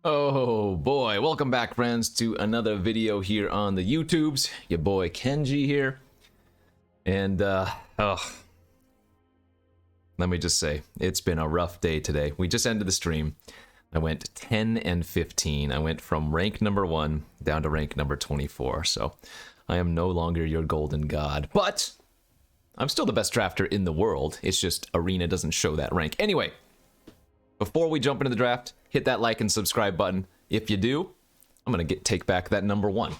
Oh boy, welcome back friends to another video here on the YouTubes. Your boy Kenji here. And let me just say, it's been a rough day today. We just ended the stream. I went 10 and 15. I went from rank number 1 down to rank number 24. So I am no longer your golden god, but I'm still the best drafter in the world. It's just Arena doesn't show that rank. Anyway, before we jump into the draft, hit that like and subscribe button. If you do, I'm gonna take back that number 1.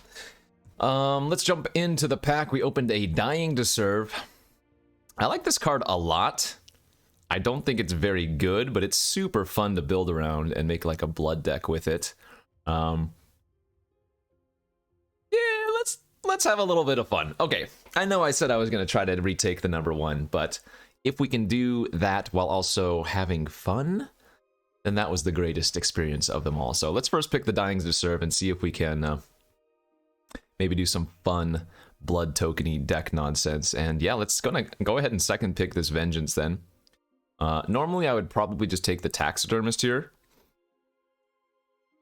Let's jump into the pack. We opened a Dying to Serve. I like this card a lot. I don't think it's very good, but it's super fun to build around and make like a blood deck with it. Yeah, let's have a little bit of fun. Okay, I know I said I was gonna try to retake the number 1, but if we can do that while also having fun, then that was the greatest experience of them all. So let's first pick the Dying to Serve and see if we can maybe do some fun blood tokeny deck nonsense. And yeah, let's go ahead and second pick this Vengeance then. Normally I would probably just take the Taxidermist here,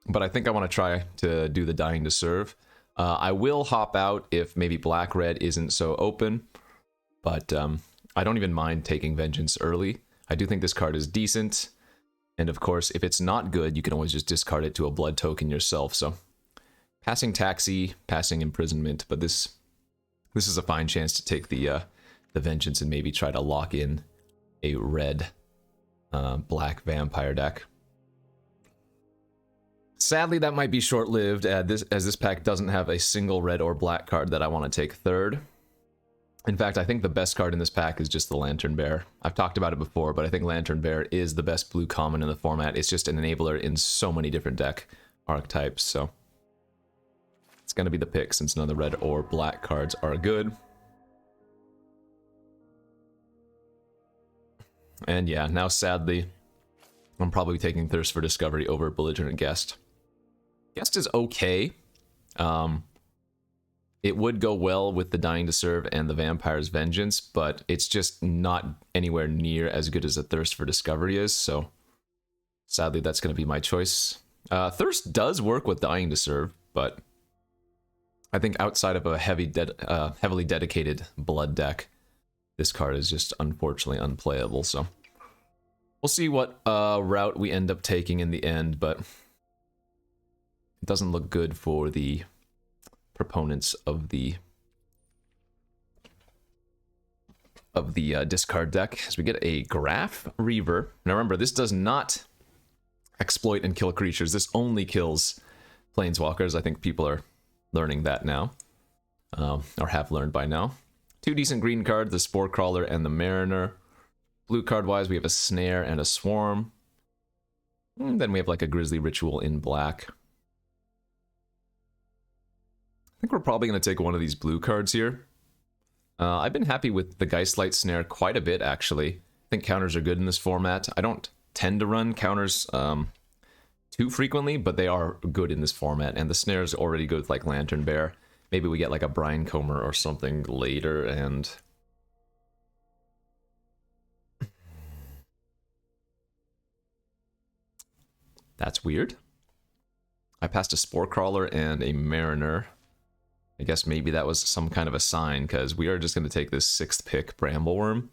but I think I want to try to do the Dying to Serve. I will hop out if maybe black-red isn't so open, but I don't even mind taking Vengeance early. I do think this card is decent. And of course, if it's not good, you can always just discard it to a blood token yourself. So, passing Taxi, passing Imprisonment, but this is a fine chance to take the Vengeance and maybe try to lock in a red black vampire deck. Sadly, that might be short-lived, as this pack doesn't have a single red or black card that I want to take third. In fact, I think the best card in this pack is just the Lantern Bear. I've talked about it before, but I think Lantern Bear is the best blue common in the format. It's just an enabler in so many different deck archetypes, so it's going to be the pick since none of the red or black cards are good. And yeah, now sadly, I'm probably taking Thirst for Discovery over Belligerent Guest. Guest is okay. It would go well with the Dying to Serve and the Vampire's Vengeance, but it's just not anywhere near as good as a Thirst for Discovery is, so sadly that's going to be my choice. Thirst does work with Dying to Serve, but I think outside of a heavily dedicated blood deck, this card is just unfortunately unplayable, so we'll see what route we end up taking in the end, but it doesn't look good for the proponents of the discard deck, as we get a Graph Reaver. Now remember, this does not exploit and kill creatures. This only kills planeswalkers. I think people are learning that now, or have learned by now. 2 decent green cards, the Spore Crawler and the Mariner. Blue card wise, we have a Snare and a Swarm. And then we have like a Grisly Ritual in black. I think we're probably going to take one of these blue cards here. I've been happy with the Geistlight Snare quite a bit, actually. I think counters are good in this format. I don't tend to run counters too frequently, but they are good in this format. And the Snare is already good with like Lantern Bear. Maybe we get like a Brine Comber or something later, and that's weird. I passed a Spore Crawler and a Mariner. I guess maybe that was some kind of a sign, because we are just going to take this 6th pick, Brambleworm,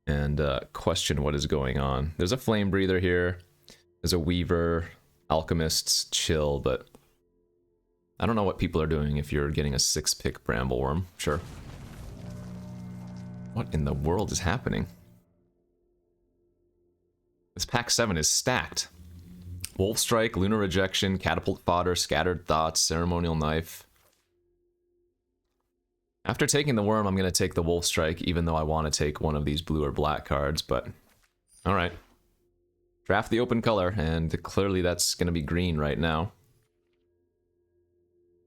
and question what is going on. There's a Flame Breather here. There's a Weaver, Alchemists, Chill, but I don't know what people are doing if you're getting a 6th pick Brambleworm. Sure. What in the world is happening? This pack 7 is stacked. Wolf Strike, Lunar Rejection, Catapult Fodder, Scattered Thoughts, Ceremonial Knife. After taking the Worm, I'm going to take the Wolf Strike, even though I want to take one of these blue or black cards, but alright. Draft the open color, and clearly that's going to be green right now.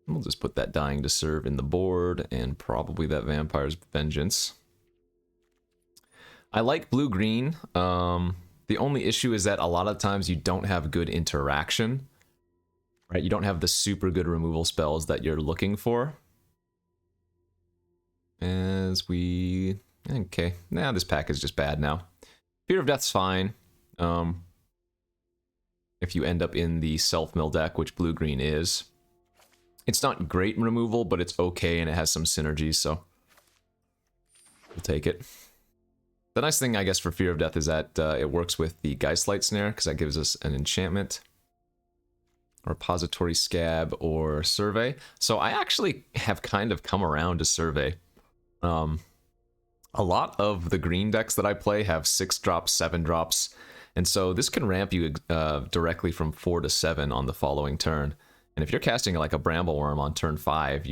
We'll just put that Dying to Serve in the board, and probably that Vampire's Vengeance. I like blue-green. The only issue is that a lot of times you don't have good interaction. Right? You don't have the super good removal spells that you're looking for. As we... Okay. Nah, this pack is just bad now. Fear of Death's fine. if you end up in the self-mill deck, which blue-green is. It's not great removal, but it's okay, and it has some synergies, so we'll take it. The nice thing, I guess, for Fear of Death is that it works with the Geistlight Snare, because that gives us an enchantment. Repository Scab or Survey. So I actually have kind of come around to Survey. A lot of the green decks that I play have 6 drops, 7 drops, and so this can ramp you directly from 4 to 7 on the following turn. And if you're casting like a Brambleworm on turn 5,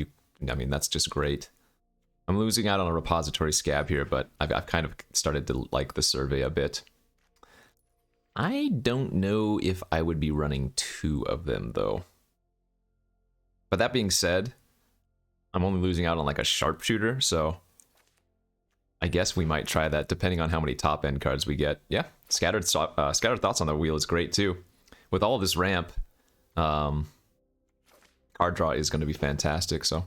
I mean, that's just great. I'm losing out on a Repository Scab here, but I've kind of started to like the Survey a bit. I don't know if I would be running 2 of them, though. But that being said, I'm only losing out on like a Sharpshooter, so I guess we might try that depending on how many top-end cards we get. Yeah, Scattered Thoughts on the wheel is great, too. With all of this ramp, card draw is going to be fantastic, so...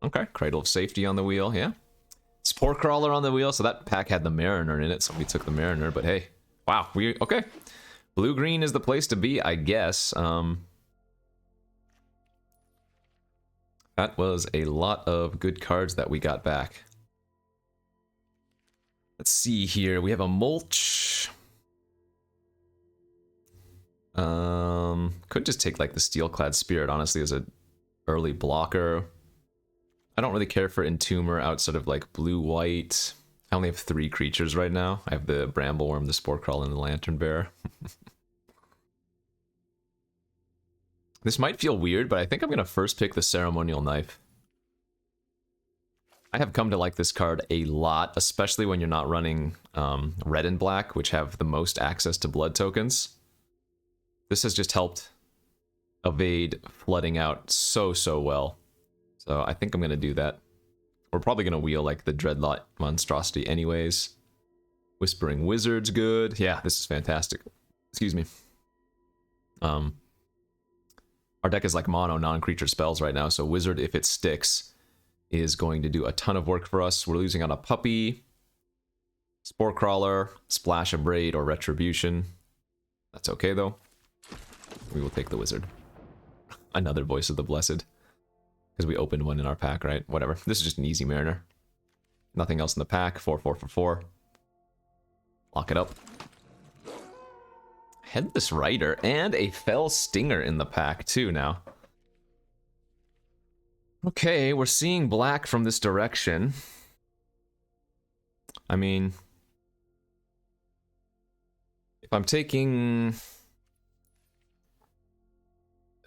Okay, Cradle of Safety on the wheel, yeah. Spore Crawler on the wheel, so that pack had the Mariner in it, so we took the Mariner, but hey... Wow, okay. Blue-green is the place to be, I guess. That was a lot of good cards that we got back. Let's see here. We have a Mulch. Could just take like the Steelclad Spirit, honestly, as an early blocker. I don't really care for Entomber outside of like blue-white. I only have 3 creatures right now. I have the Brambleworm, the Sporecrawler, and the Lantern Bearer. This might feel weird, but I think I'm going to first pick the Ceremonial Knife. I have come to like this card a lot, especially when you're not running red and black, which have the most access to blood tokens. This has just helped evade flooding out so well. So I think I'm going to do that. We're probably going to wheel like the Dreadnought Monstrosity anyways. Whispering Wizard's good. Yeah, this is fantastic. Excuse me. Our deck is like mono non-creature spells right now, so Wizard, if it sticks, is going to do a ton of work for us. We're losing on a Puppy, Spore Crawler, Splash and Braid, or Retribution. That's okay though. We will take the Wizard. Another Voice of the Blessed. Because we opened one in our pack, right? Whatever. This is just an easy Mariner. Nothing else in the pack. 4, 4 for 4. Lock it up. Headless Rider and a Fell Stinger in the pack too now. Okay, we're seeing black from this direction. I mean, if I'm taking...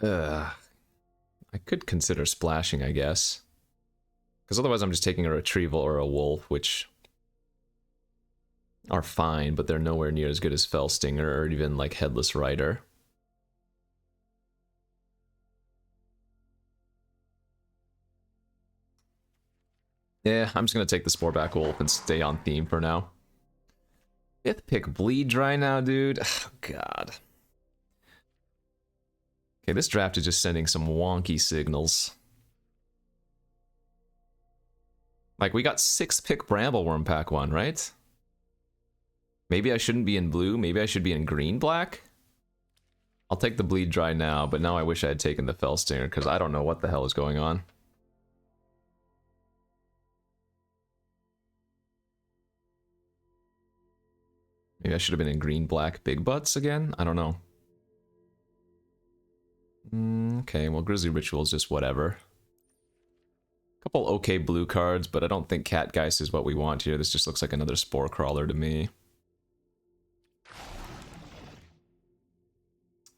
I could consider splashing, I guess. Because otherwise I'm just taking a Retrieval or a Wolf, which are fine, but they're nowhere near as good as Fell Stinger or even like Headless Rider. Yeah, I'm just going to take the Sporeback Wolf and stay on theme for now. 5th pick Bleed Dry now, dude. Oh, God. Okay, this draft is just sending some wonky signals. Like, we got 6th pick Brambleworm pack 1, right? Maybe I shouldn't be in blue, maybe I should be in green-black? I'll take the Bleed Dry now, but now I wish I had taken the Fell Stinger, because I don't know what the hell is going on. Maybe I should have been in green-black Big Butts again? I don't know. Okay, well, Grizzly Ritual is just whatever. Couple okay blue cards, but I don't think Catgeist is what we want here. This just looks like another Spore Crawler to me.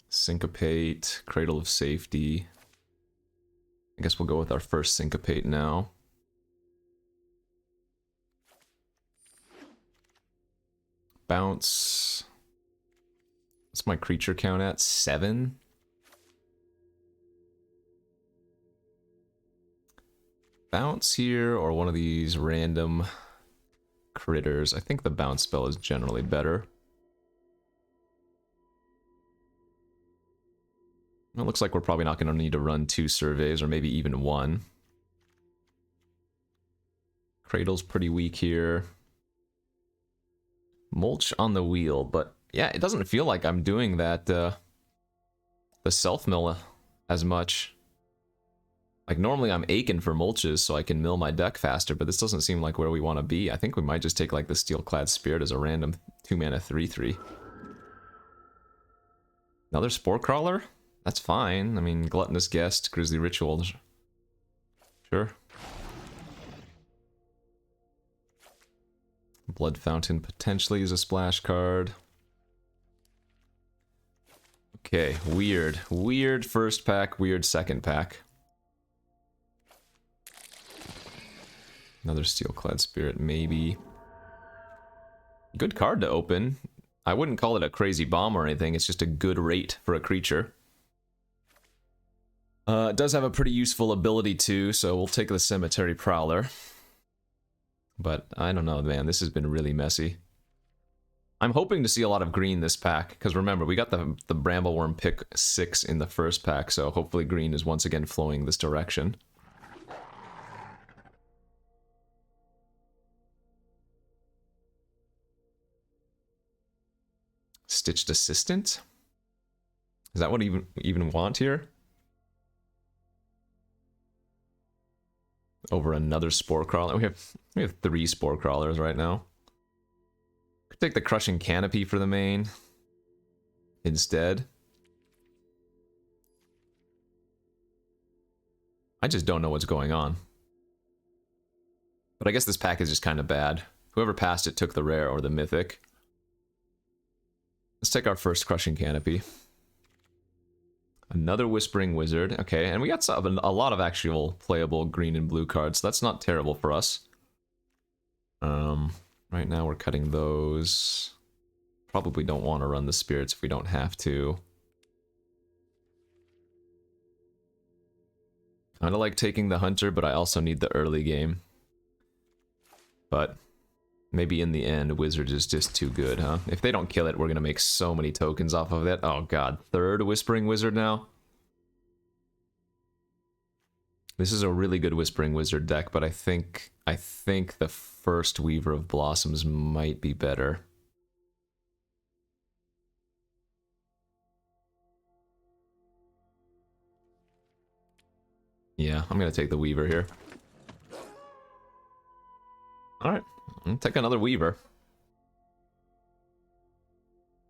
Syncopate, Cradle of Safety. I guess we'll go with our first Syncopate now. Bounce. What's my creature count at? 7? Bounce here, or one of these random critters. I think the bounce spell is generally better. It looks like we're probably not going to need to run 2 surveys, or maybe even 1. Cradle's pretty weak here. Mulch on the wheel, but yeah, it doesn't feel like I'm doing that the self-mill as much. Like, normally I'm aching for mulches so I can mill my deck faster, but this doesn't seem like where we want to be. I think we might just take, like, the Steel-clad Spirit as a random 2-mana 3/3. Another Spore Crawler? That's fine. I mean, Gluttonous Guest, Grisly Ritual. Sure. Blood Fountain potentially is a splash card. Okay, weird. Weird first pack, weird second pack. Another Steel-clad Spirit, maybe. Good card to open. I wouldn't call it a crazy bomb or anything, it's just a good rate for a creature. It does have a pretty useful ability too, so we'll take the Cemetery Prowler. But I don't know, man, this has been really messy. I'm hoping to see a lot of green this pack, because remember, we got the Brambleworm pick 6 in the first pack, so hopefully green is once again flowing this direction. Stitched Assistant? Is that what we even want here? Over another Spore Crawler. We have 3 Spore Crawlers right now. Could take the Crushing Canopy for the main instead. I just don't know what's going on. But I guess this pack is just kind of bad. Whoever passed it took the rare or the mythic. Let's take our first Crushing Canopy. Another Whispering Wizard. Okay, and we got a lot of actual playable green and blue cards, so that's not terrible for us. Right now we're cutting those. Probably don't want to run the spirits if we don't have to. Kind of like taking the Hunter, but I also need the early game. But maybe in the end, Wizard is just too good, huh? If they don't kill it, we're gonna make so many tokens off of it. Oh god, third Whispering Wizard now? This is a really good Whispering Wizard deck, but I think the first Weaver of Blossoms might be better. Yeah, I'm gonna take the Weaver here. Alright, I'm gonna take another Weaver.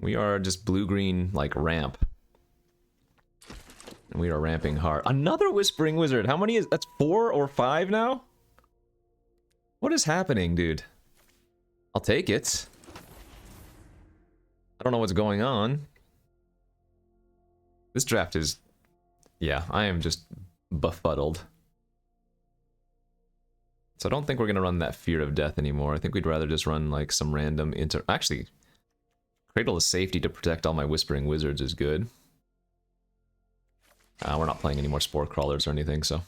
We are just blue-green, like, ramp. And we are ramping hard. Another Whispering Wizard! How many is... That's 4 or 5 now? What is happening, dude? I'll take it. I don't know what's going on. This draft is... Yeah, I am just befuddled. So I don't think we're gonna run that Fear of Death anymore. I think we'd rather just run, like, some random Actually, Cradle of Safety to protect all my Whispering Wizards is good. We're not playing any more Spore Crawlers or anything, so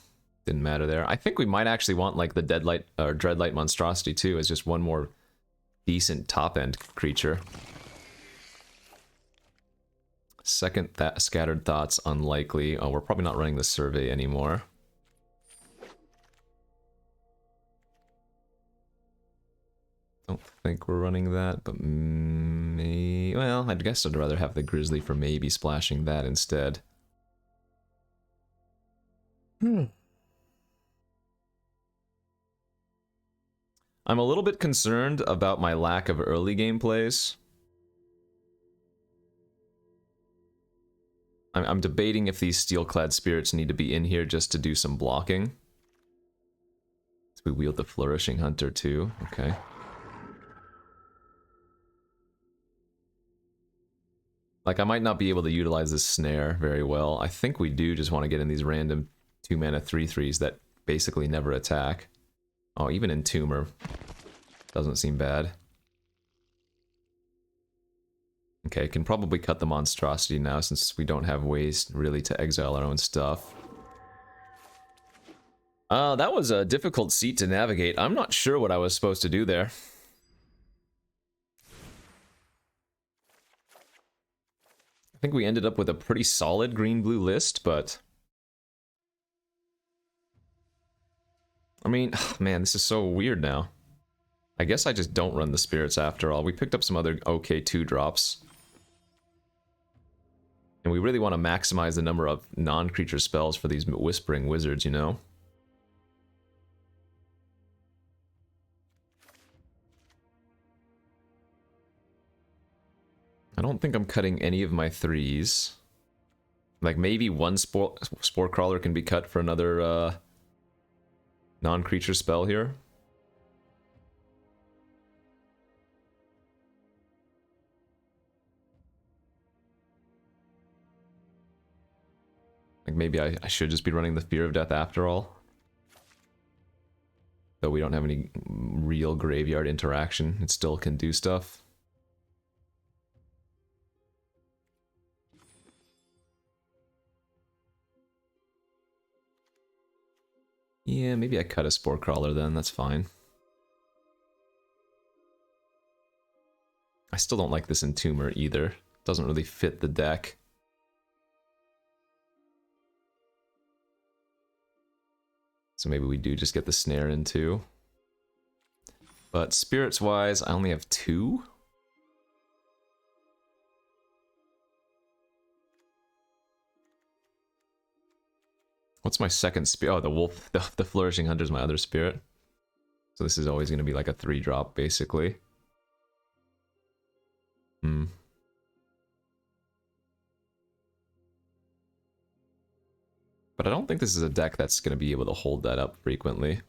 didn't matter there. I think we might actually want, like, the Deadlight or Dreadlight Monstrosity too, as just one more decent top-end creature. Second, that Scattered Thoughts, unlikely. Oh, we're probably not running the Survey anymore. Don't think we're running that, but well, I guess I'd rather have the Grizzly for maybe splashing that instead. I'm a little bit concerned about my lack of early game plays. I'm debating if these Steel-clad Spirits need to be in here just to do some blocking. So we wield the Flourishing Hunter too, okay. Like, I might not be able to utilize this Snare very well. I think we do just want to get in these random 2-mana 3/3s that basically never attack. Oh, even Entomber doesn't seem bad. Okay, can probably cut the Monstrosity now since we don't have ways really to exile our own stuff. That was a difficult seat to navigate. I'm not sure what I was supposed to do there. I think we ended up with a pretty solid green-blue list, but... I mean, man, this is so weird now. I guess I just don't run the spirits after all. We picked up some other okay 2-drops. And we really want to maximize the number of non-creature spells for these Whispering Wizards, you know? I don't think I'm cutting any of my 3s. Like, maybe one Spore Crawler can be cut for another non-creature spell here. Like, maybe I should just be running the Fear of Death after all. Though we don't have any real graveyard interaction, it still can do stuff. Yeah, maybe I cut a Spore Crawler then, that's fine. I still don't like this Entomber either. Doesn't really fit the deck. So maybe we do just get the Snare in too. But spirits-wise, I only have 2. What's my second spirit? Oh, the Wolf, the Flourishing Hunter is my other spirit. So this is always going to be like a 3-drop, basically. But I don't think this is a deck that's going to be able to hold that up frequently.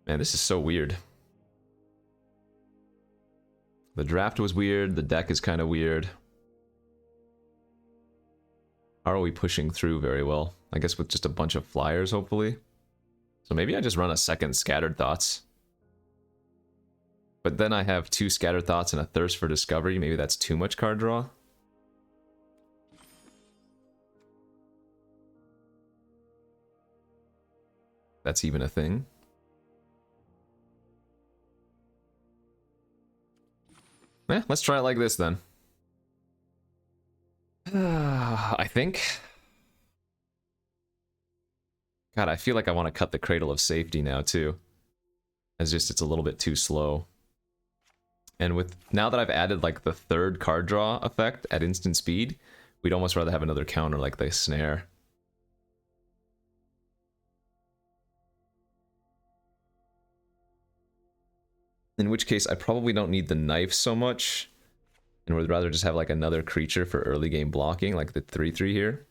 Man, this is so weird. The draft was weird, the deck is kind of weird. How are we pushing through very well? I guess with just a bunch of flyers, hopefully. So maybe I just run a second Scattered Thoughts. But then I have 2 Scattered Thoughts and a Thirst for Discovery. Maybe that's too much card draw. That's even a thing. Eh, let's try it like this then. I think. God, I feel like I want to cut the Cradle of Safety now too. It's a little bit too slow. And with now that I've added like the 3rd card draw effect at instant speed, we'd almost rather have another counter like the Snare. In which case, I probably don't need the Knife so much, and would rather just have like another creature for early game blocking, like the 3/3 here.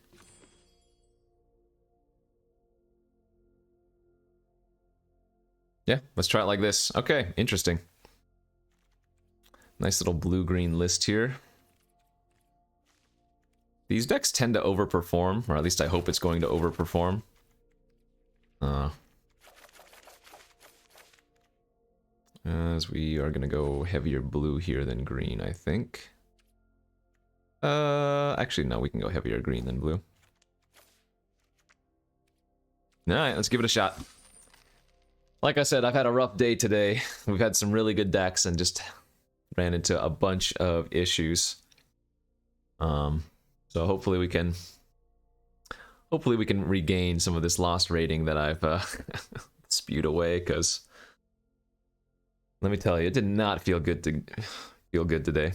Yeah, let's try it like this. Okay, interesting. Nice little blue-green list here. These decks tend to overperform, or at least I hope it's going to overperform. As we are gonna go heavier blue here than green, I think. Actually, no, we can go heavier green than blue. Alright, let's give it a shot. Like I said, I've had a rough day today. We've had some really good decks and just ran into a bunch of issues. So hopefully we can regain some of this lost rating that I've spewed away, because let me tell you, it did not feel good today.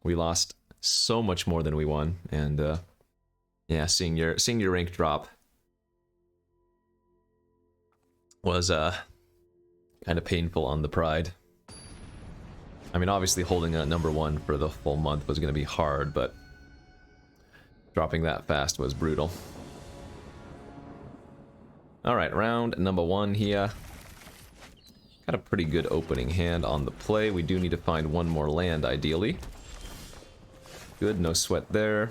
We lost so much more than we won, and yeah, seeing your rank drop was kind of painful on the pride. I mean, obviously holding a #1 for the full month was going to be hard, but dropping that fast was brutal. Alright, round #1 here. Got a pretty good opening hand on the play. We do need to find one more land, ideally. Good, no sweat there.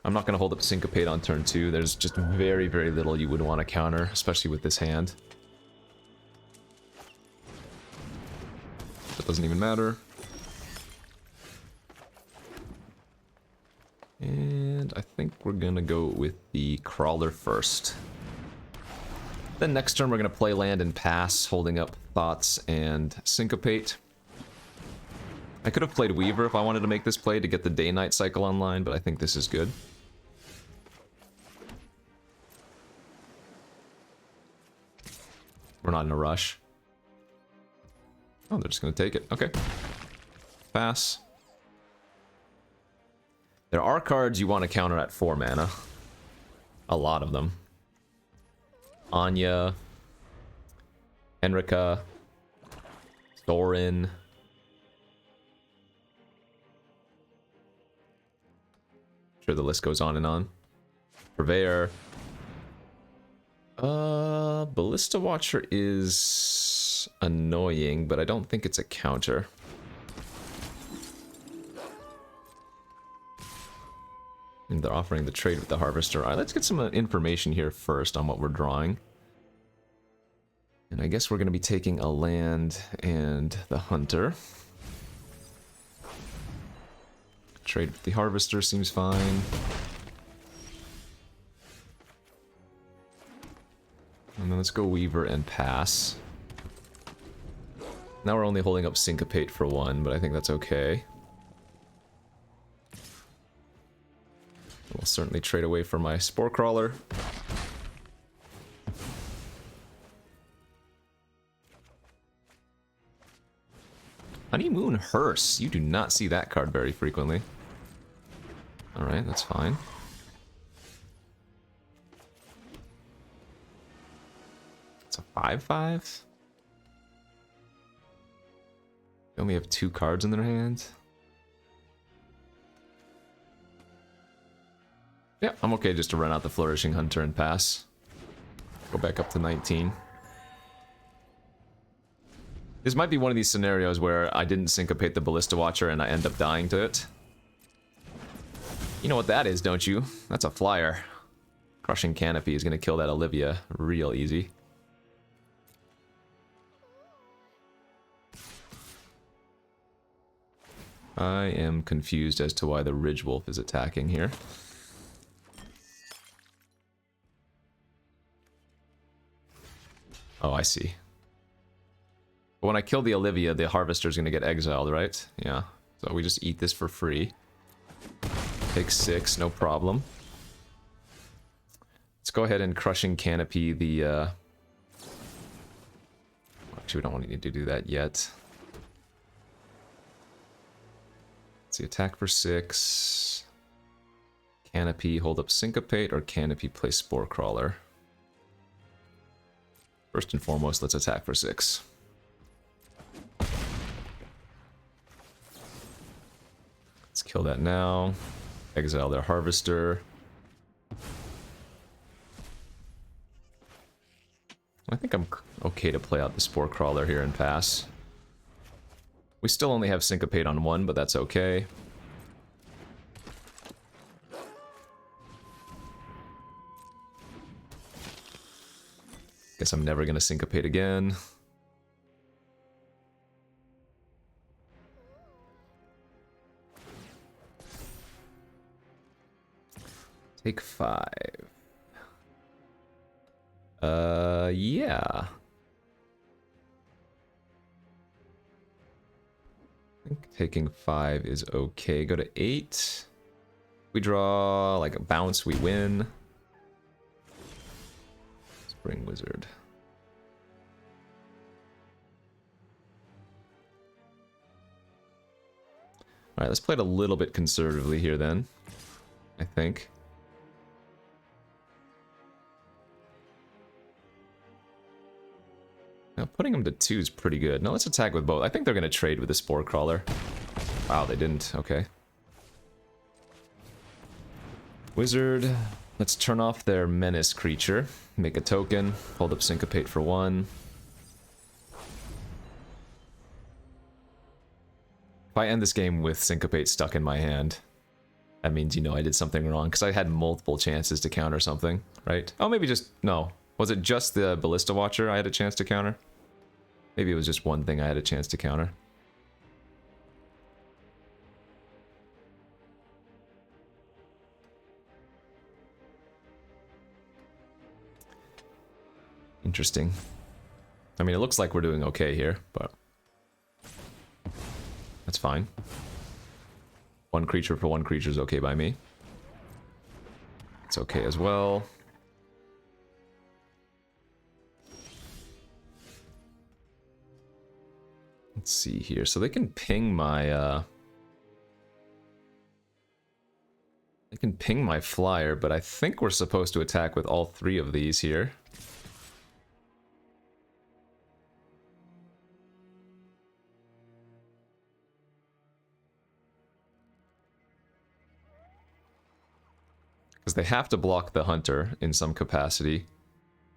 I'm not going to hold up Syncopate on turn 2. There's just very, very little you would want to counter, especially with this hand. That doesn't even matter. And I think we're going to go with the Crawler first. Then next turn we're going to play land and pass, holding up Thoughts and Syncopate. I could have played Weaver if I wanted to make this play to get the day-night cycle online, but I think this is good. We're not in a rush. Oh, they're just going to take it. Okay. Pass. There are cards you want to counter at 4 mana. A lot of them. Anya. Enrika. Thorin. Sure, the list goes on and on. Purveyor. Ballista Watcher is annoying, but I don't think it's a counter. And they're offering the trade with the Harvester. Alright, let's get some information here first on what we're drawing. And I guess we're going to be taking a land and the Hunter. Trade with the Harvester seems fine. And then let's go Weaver and pass. Now we're only holding up Syncopate for 1, but I think that's okay. We'll certainly trade away for my Spore Crawler. Honeymoon Hearse. You do not see that card very frequently. Alright, that's fine. It's a 5/5? They only have 2 cards in their hands. Yeah, I'm okay just to run out the Flourishing Hunter and pass. Go back up to 19. This might be one of these scenarios where I didn't syncopate the Ballista Watcher and I end up dying to it. You know what that is, don't you? That's a flyer. Crushing Canopy is going to kill that Olivia real easy. I am confused as to why the Ridgewolf is attacking here. Oh, I see. But when I kill the Olivia, the Harvester's gonna get exiled, right? Yeah. So we just eat this for free. Take 6, no problem. Let's go ahead and Crushing Canopy the... Actually, we don't want to need to do that yet. Let's see, attack for 6. Canopy, hold up Syncopate, or Canopy, play Spore Crawler. First and foremost, let's attack for 6. Let's kill that now. Exile their Harvester. I think I'm okay to play out the Spore Crawler here and pass. We still only have Syncopate on 1, but that's okay. Guess I'm never gonna Syncopate again. Take 5. Yeah. I think taking 5 is okay. Go to 8. We draw like a bounce, we win. Spring Wizard. Alright, let's play it a little bit conservatively here then, I think. Now, putting them to 2 is pretty good. Now let's attack with both. I think they're going to trade with the Spore Crawler. Wow, they didn't. Okay. Wizard. Let's turn off their Menace creature. Make a token. Hold up Syncopate for 1. If I end this game with Syncopate stuck in my hand, that means, you know, I did something wrong. Because I had multiple chances to counter something, right? Oh, maybe just... No. Was it just the Ballista Watcher I had a chance to counter? Maybe it was just one thing I had a chance to counter. Interesting. I mean, it looks like we're doing okay here, but... That's fine. 1 creature for 1 creature is okay by me. It's okay as well. Let's see here. So they can ping my they can ping my flyer, but I think we're supposed to attack with all three of these here. Because they have to block the hunter in some capacity.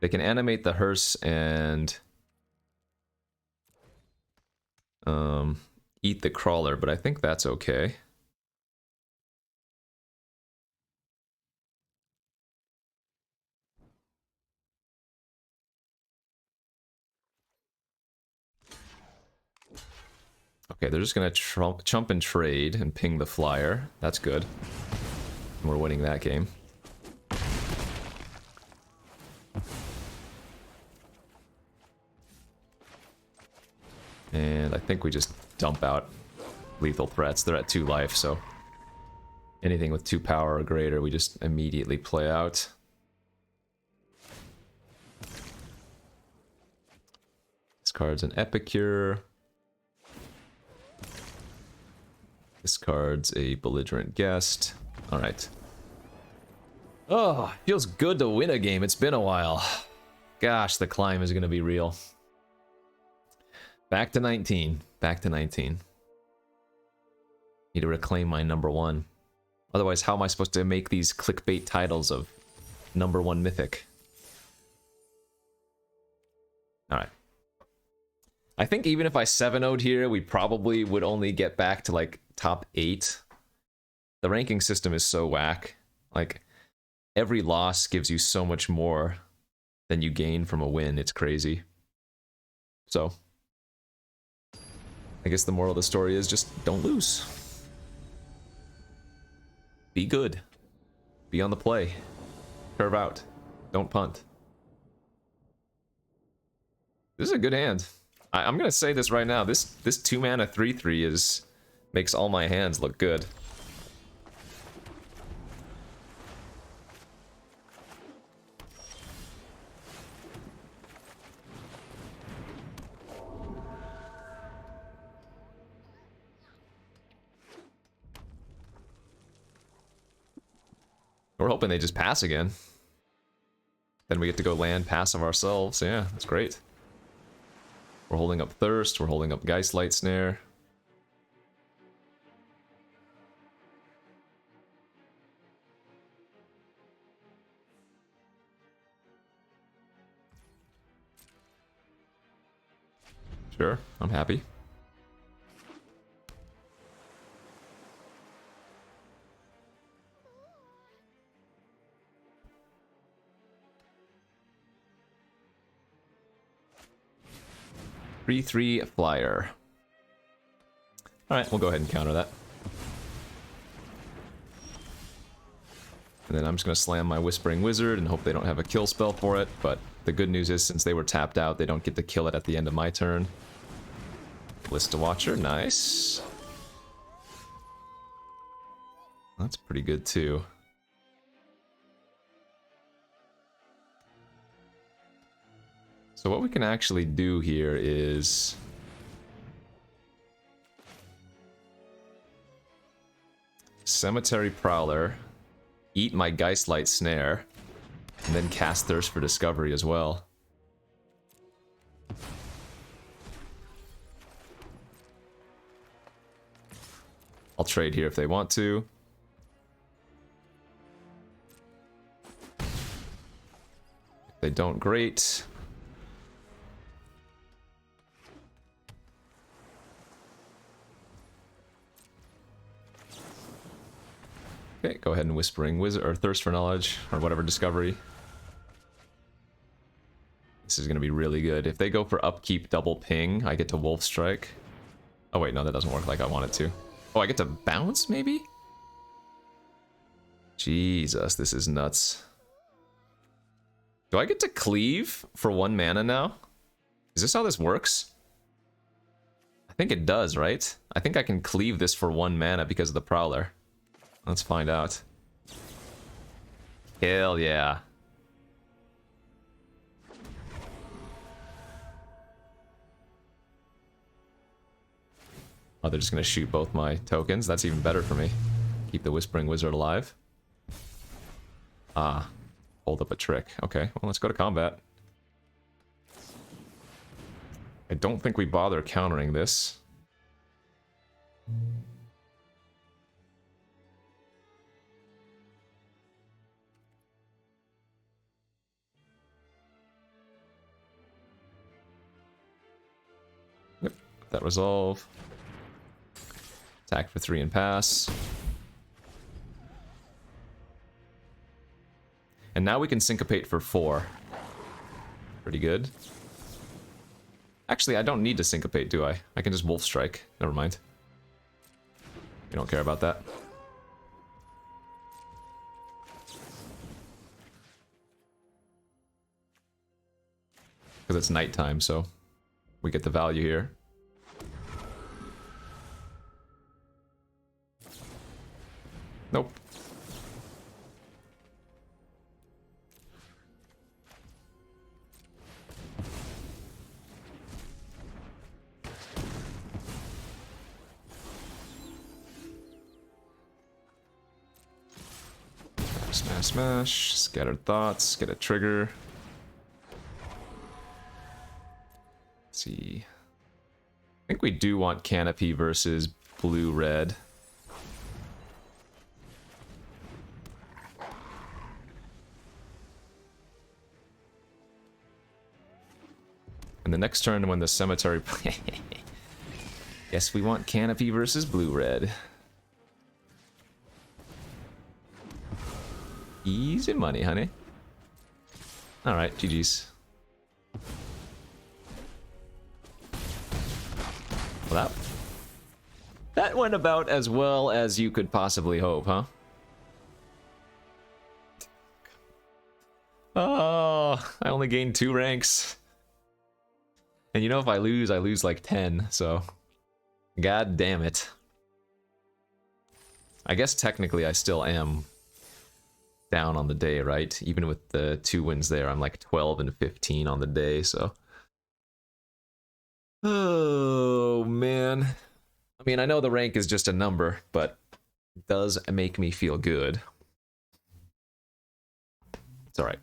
They can animate the hearse and eat the crawler, but I think that's okay. Okay, they're just gonna chump and trade and ping the flyer. That's good. And we're winning that game. And I think we just dump out lethal threats. They're at 2 life, so anything with 2 power or greater, we just immediately play out. This card's an Epicure. This card's a belligerent guest. Alright. Oh, feels good to win a game. It's been a while. Gosh, the climb is gonna be real. Back to 19. Back to 19. Need to reclaim my #1. Otherwise, how am I supposed to make these clickbait titles of #1 Mythic? Alright. I think even if I 7-0'd here, we probably would only get back to, like, top 8. The ranking system is so whack. Like, every loss gives you so much more than you gain from a win. It's crazy. So, I guess the moral of the story is just don't lose. Be good. Be on the play. Curve out. Don't punt. This is a good hand. I'm gonna say this right now. This 2-mana 3/3 makes all my hands look good. We're hoping they just pass again. Then we get to go land passive ourselves. Yeah, that's great. We're holding up Thirst, we're holding up Geistlight Snare. Sure, I'm happy. Three flyer. Alright, we'll go ahead and counter that. And then I'm just going to slam my Whispering Wizard and hope they don't have a kill spell for it, but the good news is since they were tapped out, they don't get to kill it at the end of my turn. Lista Watcher, nice. That's pretty good too. So what we can actually do here is Cemetery Prowler, eat my Geistlight Snare, and then cast Thirst for Discovery as well. I'll trade here if they want to. If they don't, great. Okay, go ahead and Whispering Wizard, or Thirst for Knowledge, or whatever Discovery. This is going to be really good. If they go for Upkeep double ping, I get to Wolf Strike. Oh wait, no, that doesn't work like I want it to. Oh, I get to bounce, maybe? Jesus, this is nuts. Do I get to cleave for 1 mana now? Is this how this works? I think it does, right? I think I can cleave this for 1 mana because of the Prowler. Let's find out. Hell yeah. Oh, they're just gonna shoot both my tokens. That's even better for me. Keep the Whispering Wizard alive. Ah, hold up a trick. Okay, well, let's go to combat. I don't think we bother countering this. Yep, that resolve. Attack for 3 and pass. And now we can syncopate for 4. Pretty good. Actually, I don't need to syncopate, do I? I can just Wolf Strike. Never mind. You don't care about that. Because it's nighttime, so we get the value here. Nope. Smash, smash. Scattered Thoughts. Get a trigger. Let's see. I think we do want Canopy versus blue-red. And the next turn when the cemetery... Guess we want Canopy versus blue-red. Easy money, honey. Alright, GG's. Well, that went about as well as you could possibly hope, huh? Oh, I only gained 2 ranks. And you know, if I lose like 10, so... God damn it. I guess technically I still am down on the day, right? Even with the 2 wins there, I'm like 12 and 15 on the day, so... Oh, man. I mean, I know the rank is just a number, but it does make me feel good. It's alright.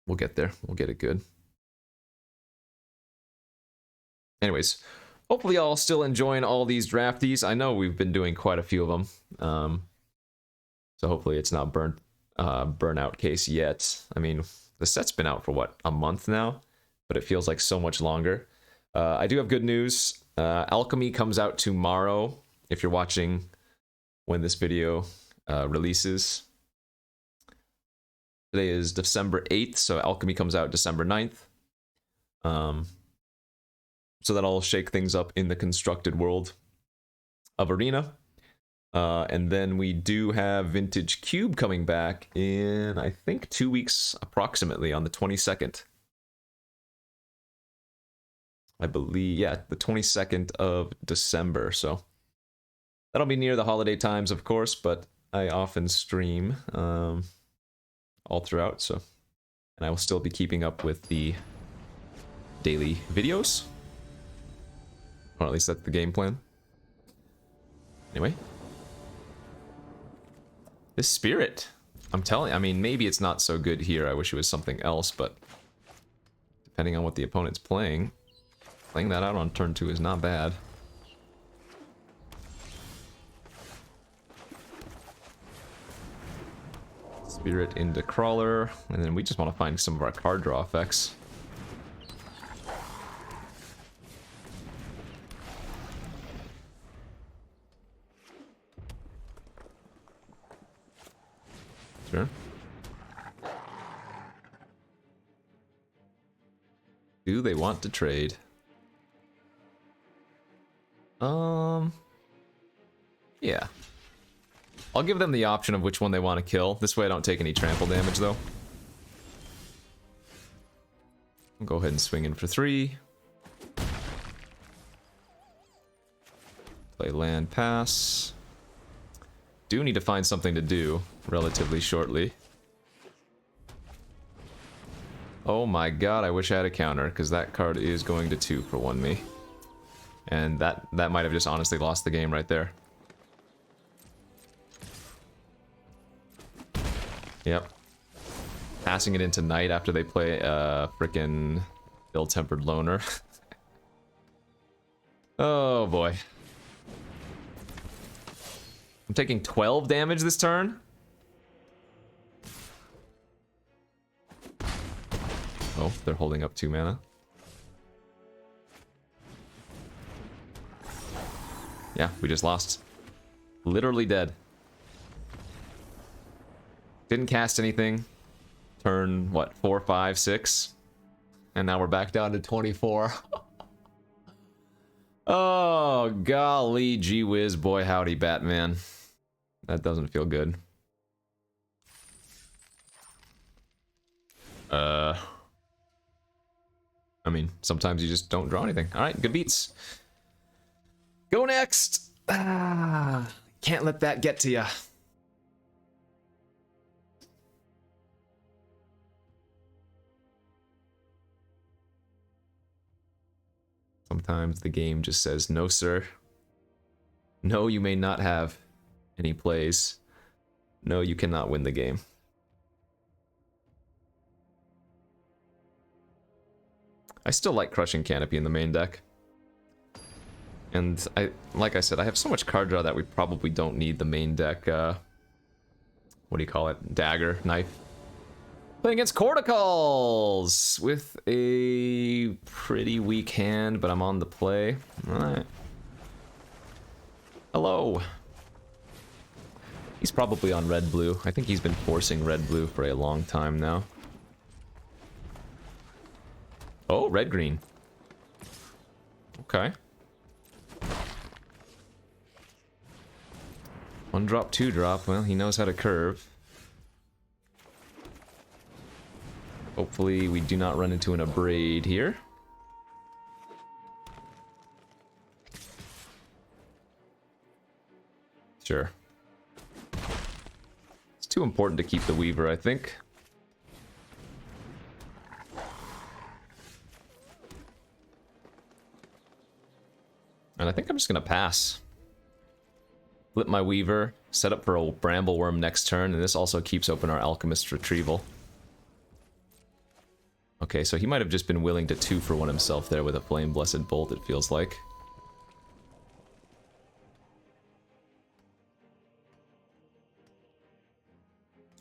We'll get there. We'll get it good. Anyways, hopefully y'all still enjoying all these drafties. I know we've been doing quite a few of them. So hopefully it's not burnout case yet. I mean, the set's been out for what, a month now? But it feels like so much longer. I do have good news. Alchemy comes out tomorrow, if you're watching when this video releases. Today is December 8th, so Alchemy comes out December 9th. So that'll shake things up in the constructed world of Arena. And then we do have Vintage Cube coming back in, I think, 2 weeks approximately, on the 22nd. I believe, yeah, the 22nd of December. So that'll be near the holiday times, of course, but I often stream all throughout, so. And I will still be keeping up with the daily videos. Or at least that's the game plan. Anyway. This Spirit. I'm telling you, I mean, maybe it's not so good here. I wish it was something else, but depending on what the opponent's playing, playing that out on turn 2 is not bad. Spirit into Crawler, and then we just want to find some of our card draw effects. Sure. Do they want to trade? Yeah. I'll give them the option of which one they want to kill. This way I don't take any trample damage, though. I'll go ahead and swing in for 3. Play land pass. Do need to find something to do relatively shortly. Oh my god, I wish I had a counter, because that card is going to 2 for 1 me. And that might have just honestly lost the game right there. Yep. Passing it into Knight after they play a frickin' ill-tempered loner. Oh boy. I'm taking 12 damage this turn? Oh, they're holding up 2 mana. Yeah, we just lost. Literally dead. Didn't cast anything. Turn, what, 4, 5, 6? And now we're back down to 24. Oh, golly, gee whiz, boy howdy, Batman. That doesn't feel good. I mean, sometimes you just don't draw anything. Alright, good beats. Go next! Ah, can't let that get to ya. Sometimes the game just says, no sir. No, you may not have any plays. No, you cannot win the game. I still like Crushing Canopy in the main deck. And like I said, I have so much card draw that we probably don't need the main deck, what do you call it? Dagger, knife. Playing against Corticals with a pretty weak hand, but I'm on the play. Alright. Hello. He's probably on red-blue. I think he's been forcing red-blue for a long time now. Oh, red-green. Okay. 1 drop, 2 drop. Well, he knows how to curve. Hopefully we do not run into an abrade here. Sure. It's too important to keep the Weaver, I think. And I think I'm just gonna pass. Flip my Weaver, set up for a Brambleworm next turn, and this also keeps open our Alchemist Retrieval. Okay, so he might have just been willing to 2-for-1 himself there with a Flame Blessed Bolt, it feels like.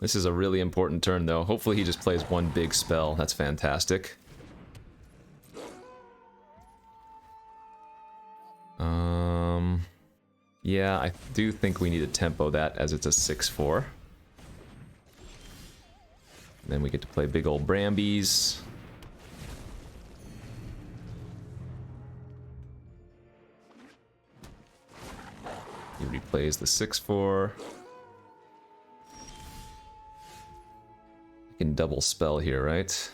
This is a really important turn, though. Hopefully he just plays 1 big spell. That's fantastic. Yeah, I do think we need to tempo that as it's a 6-4. Then we get to play big old Brambies. He replays the 6-4. I can double spell here, right?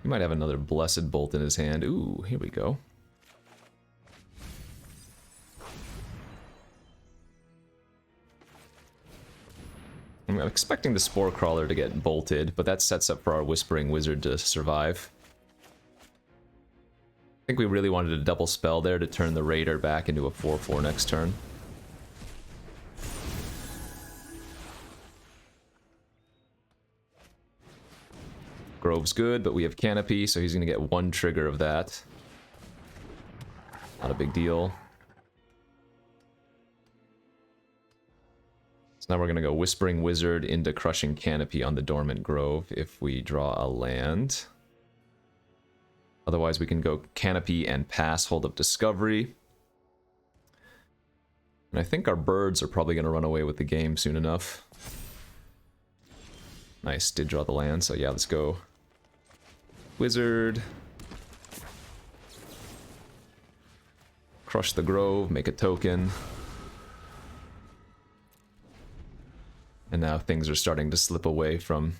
He might have another Blessed Bolt in his hand. Ooh, here we go. I'm expecting the Spore Crawler to get bolted, but that sets up for our Whispering Wizard to survive. I think we really wanted a double spell there to turn the Raider back into a 4-4 next turn. Grove's good, but we have Canopy, so he's going to get 1 trigger of that. Not a big deal. So now we're going to go Whispering Wizard into Crushing Canopy on the Dormant Grove if we draw a land. Otherwise we can go Canopy and pass Hold Up Discovery. And I think our birds are probably going to run away with the game soon enough. Nice, did draw the land, so yeah, let's go Wizard. Crush the Grove, make a token. And now things are starting to slip away from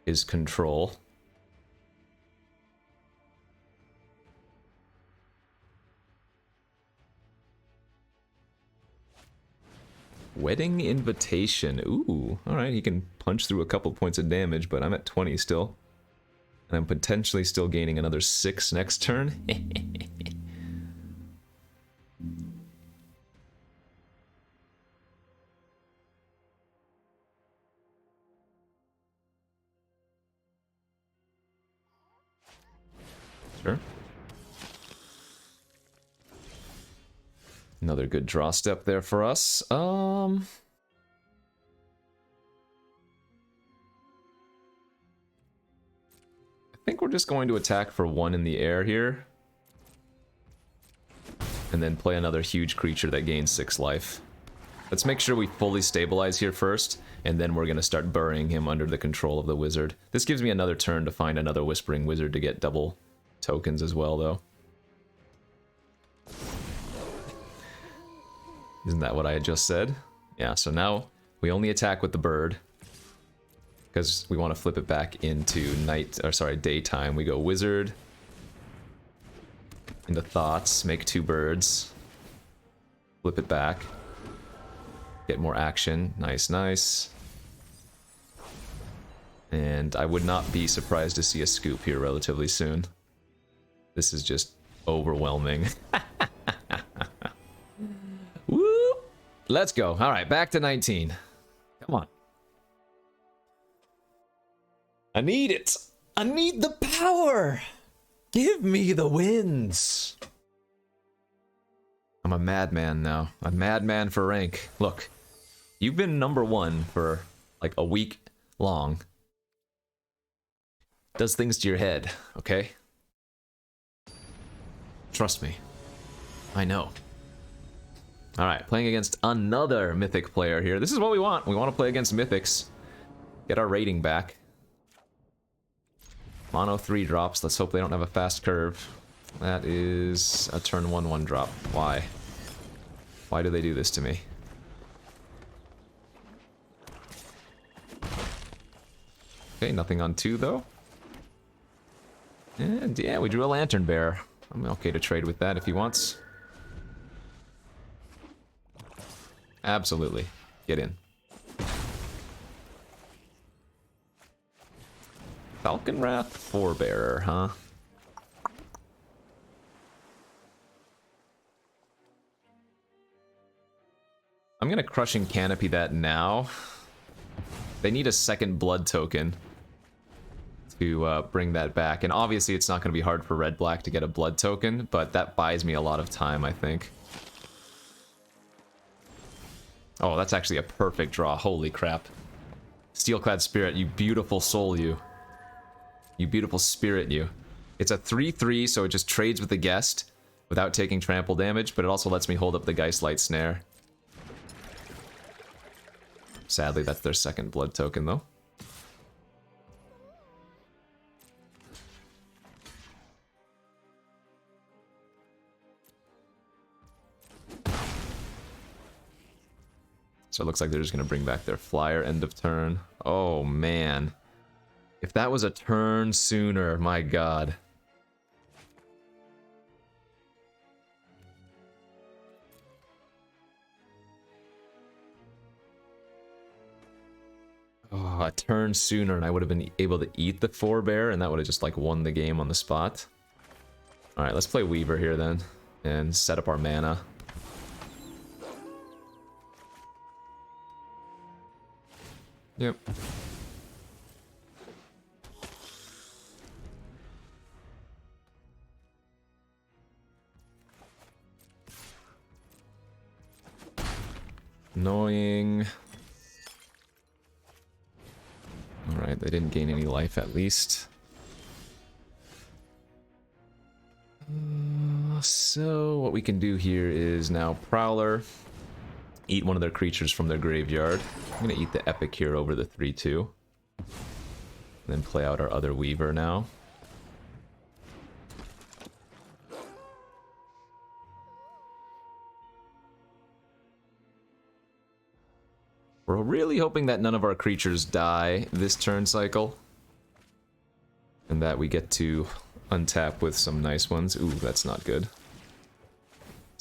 his control. Wedding Invitation. Ooh, alright, he can punch through a couple points of damage, but I'm at 20 still. And I'm potentially still gaining another 6 next turn. Sure. Another good draw step there for us. I think we're just going to attack for 1 in the air here. And then play another huge creature that gains 6 life. Let's make sure we fully stabilize here first, and then we're going to start burying him under the control of the wizard. This gives me another turn to find another Whispering Wizard to get double tokens as well, though. Isn't that what I had just said? Yeah, so now we only attack with the bird, because we want to flip it back into daytime. We go wizard into thoughts, make 2 birds, flip it back, get more action. Nice, nice. And I would not be surprised to see a scoop here relatively soon. This is just overwhelming. Woo! Let's go. All right, back to 19. Come on. I need it. I need the power. Give me the wins. I'm a madman now. A madman for rank. Look, you've been #1 for like a week long. Does things to your head, okay? Trust me. I know. Alright, playing against another Mythic player here. This is what we want. We want to play against Mythics. Get our rating back. Mono 3 drops. Let's hope they don't have a fast curve. That is a turn 1/1 drop. Why? Why do they do this to me? Okay, nothing on 2 though. And yeah, we drew a Lantern Bearer. I'm okay to trade with that if he wants. Absolutely. Get in. Falcon Wrath Forebearer, huh? I'm gonna Crushing Canopy that now. They need a second blood token to bring that back. And obviously it's not gonna be hard for red-black to get a blood token, but that buys me a lot of time, I think. Oh, that's actually a perfect draw. Holy crap. Steelclad Spirit, you beautiful soul, you. You beautiful spirit, you. It's a 3/3, so it just trades with the guest without taking trample damage, but it also lets me hold up the Geistlight Snare. Sadly, that's their second blood token, though. So it looks like they're just going to bring back their flyer end of turn. Oh, man. If that was a turn sooner, my god. Oh, a turn sooner and I would have been able to eat the Forebear and that would have just like won the game on the spot. Alright, let's play Weaver here then and set up our mana. Yep. Annoying. Alright, they didn't gain any life at least. So what we can do here is now Prowler. Eat one of their creatures from their graveyard. I'm gonna eat the Epic here over the 3/2. Then play out our other Weaver now. We're really hoping that none of our creatures die this turn cycle. And that we get to untap with some nice ones. Ooh, that's not good.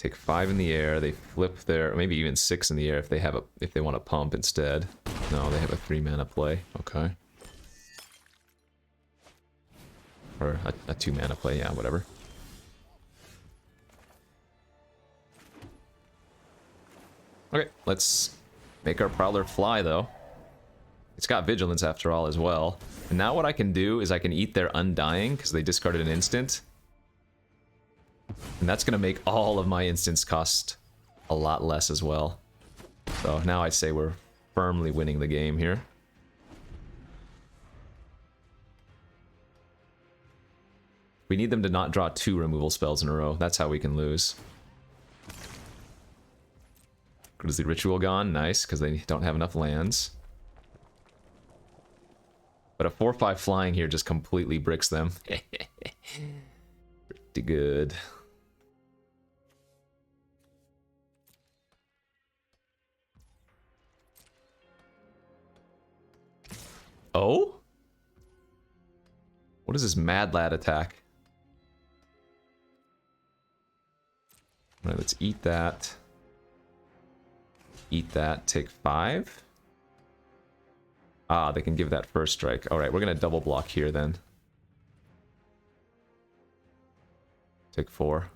Take 5 in the air. They flip their, maybe even 6 in the air if they have a, if they want to pump instead. No, they have a 3 mana play. Okay. Or a 2 mana play, yeah, whatever. Okay, let's make our Prowler fly, though. It's got Vigilance after all as well. And now what I can do is I can eat their Undying, because they discarded an instant. And that's going to make all of my instants cost a lot less as well. So now I'd say we're firmly winning the game here. We need them to not draw 2 removal spells in a row. That's how we can lose. Is the Ritual gone? Nice, because they don't have enough lands. But a 4/5 flying here just completely bricks them. Pretty good. Oh? What is this Mad Lad attack? Alright, let's eat that. Eat that, take 5. Ah, they can give that first strike. Alright, we're gonna double block here then. Take 4.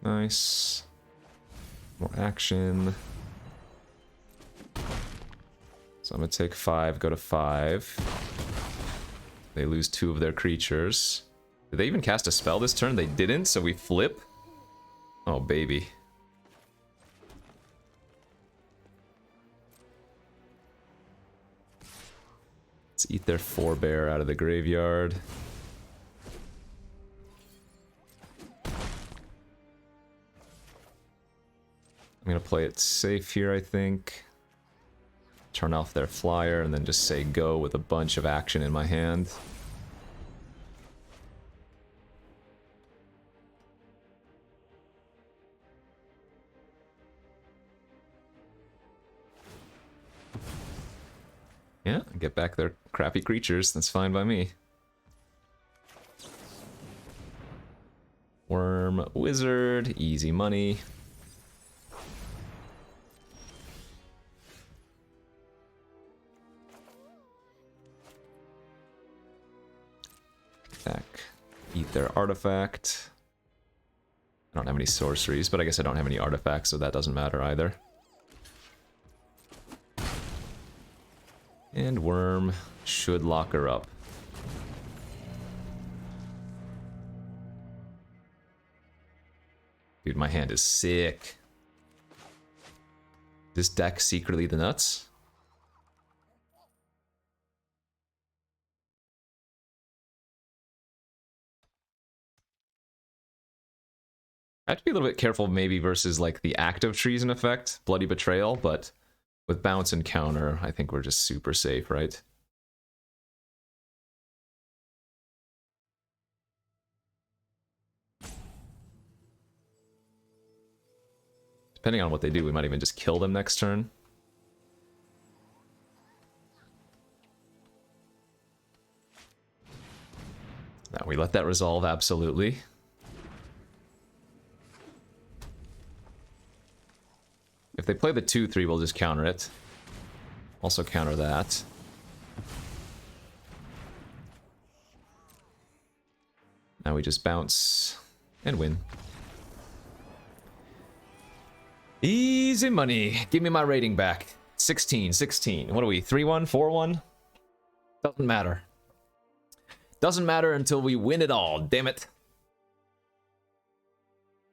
Nice. More action. So I'm gonna take 5, go to 5. They lose 2 of their creatures. Did they even cast a spell this turn? They didn't, so we flip? Oh, baby. Let's eat their 4-bear out of the graveyard. I'm gonna play it safe here, I think. Turn off their flyer and then just say go with a bunch of action in my hand. Yeah, get back their crappy creatures, that's fine by me. Worm, wizard, easy money. Eat their artifact. I don't have any sorceries, but I guess I don't have any artifacts, so that doesn't matter either. And Worm should lock her up. Dude, my hand is sick. This deck secretly the nuts? I have to be a little bit careful maybe versus like the active treason effect, Bloody Betrayal, but with bounce and counter, I think we're just super safe, right? Depending on what they do, we might even just kill them next turn. Now we let that resolve, absolutely. If they play the 2/3, we'll just counter it. Also counter that. Now we just bounce and win. Easy money. Give me my rating back. 16, 16. What are we? 3-1, 4-1? Doesn't matter. Doesn't matter until we win it all, damn it.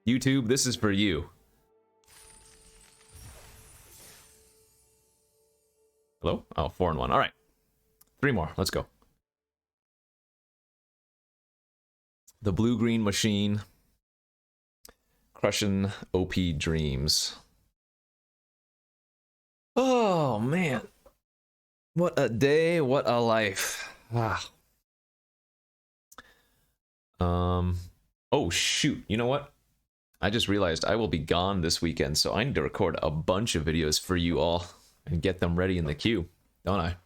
YouTube, this is for you. Hello? Oh, 4-1. All right. 3 more. Let's go. The blue-green machine. Crushing OP dreams. Oh, man. What a day. What a life. Ah. Oh shoot, you know what? I just realized I will be gone this weekend, so I need to record a bunch of videos for you all and get them ready in the queue, don't I?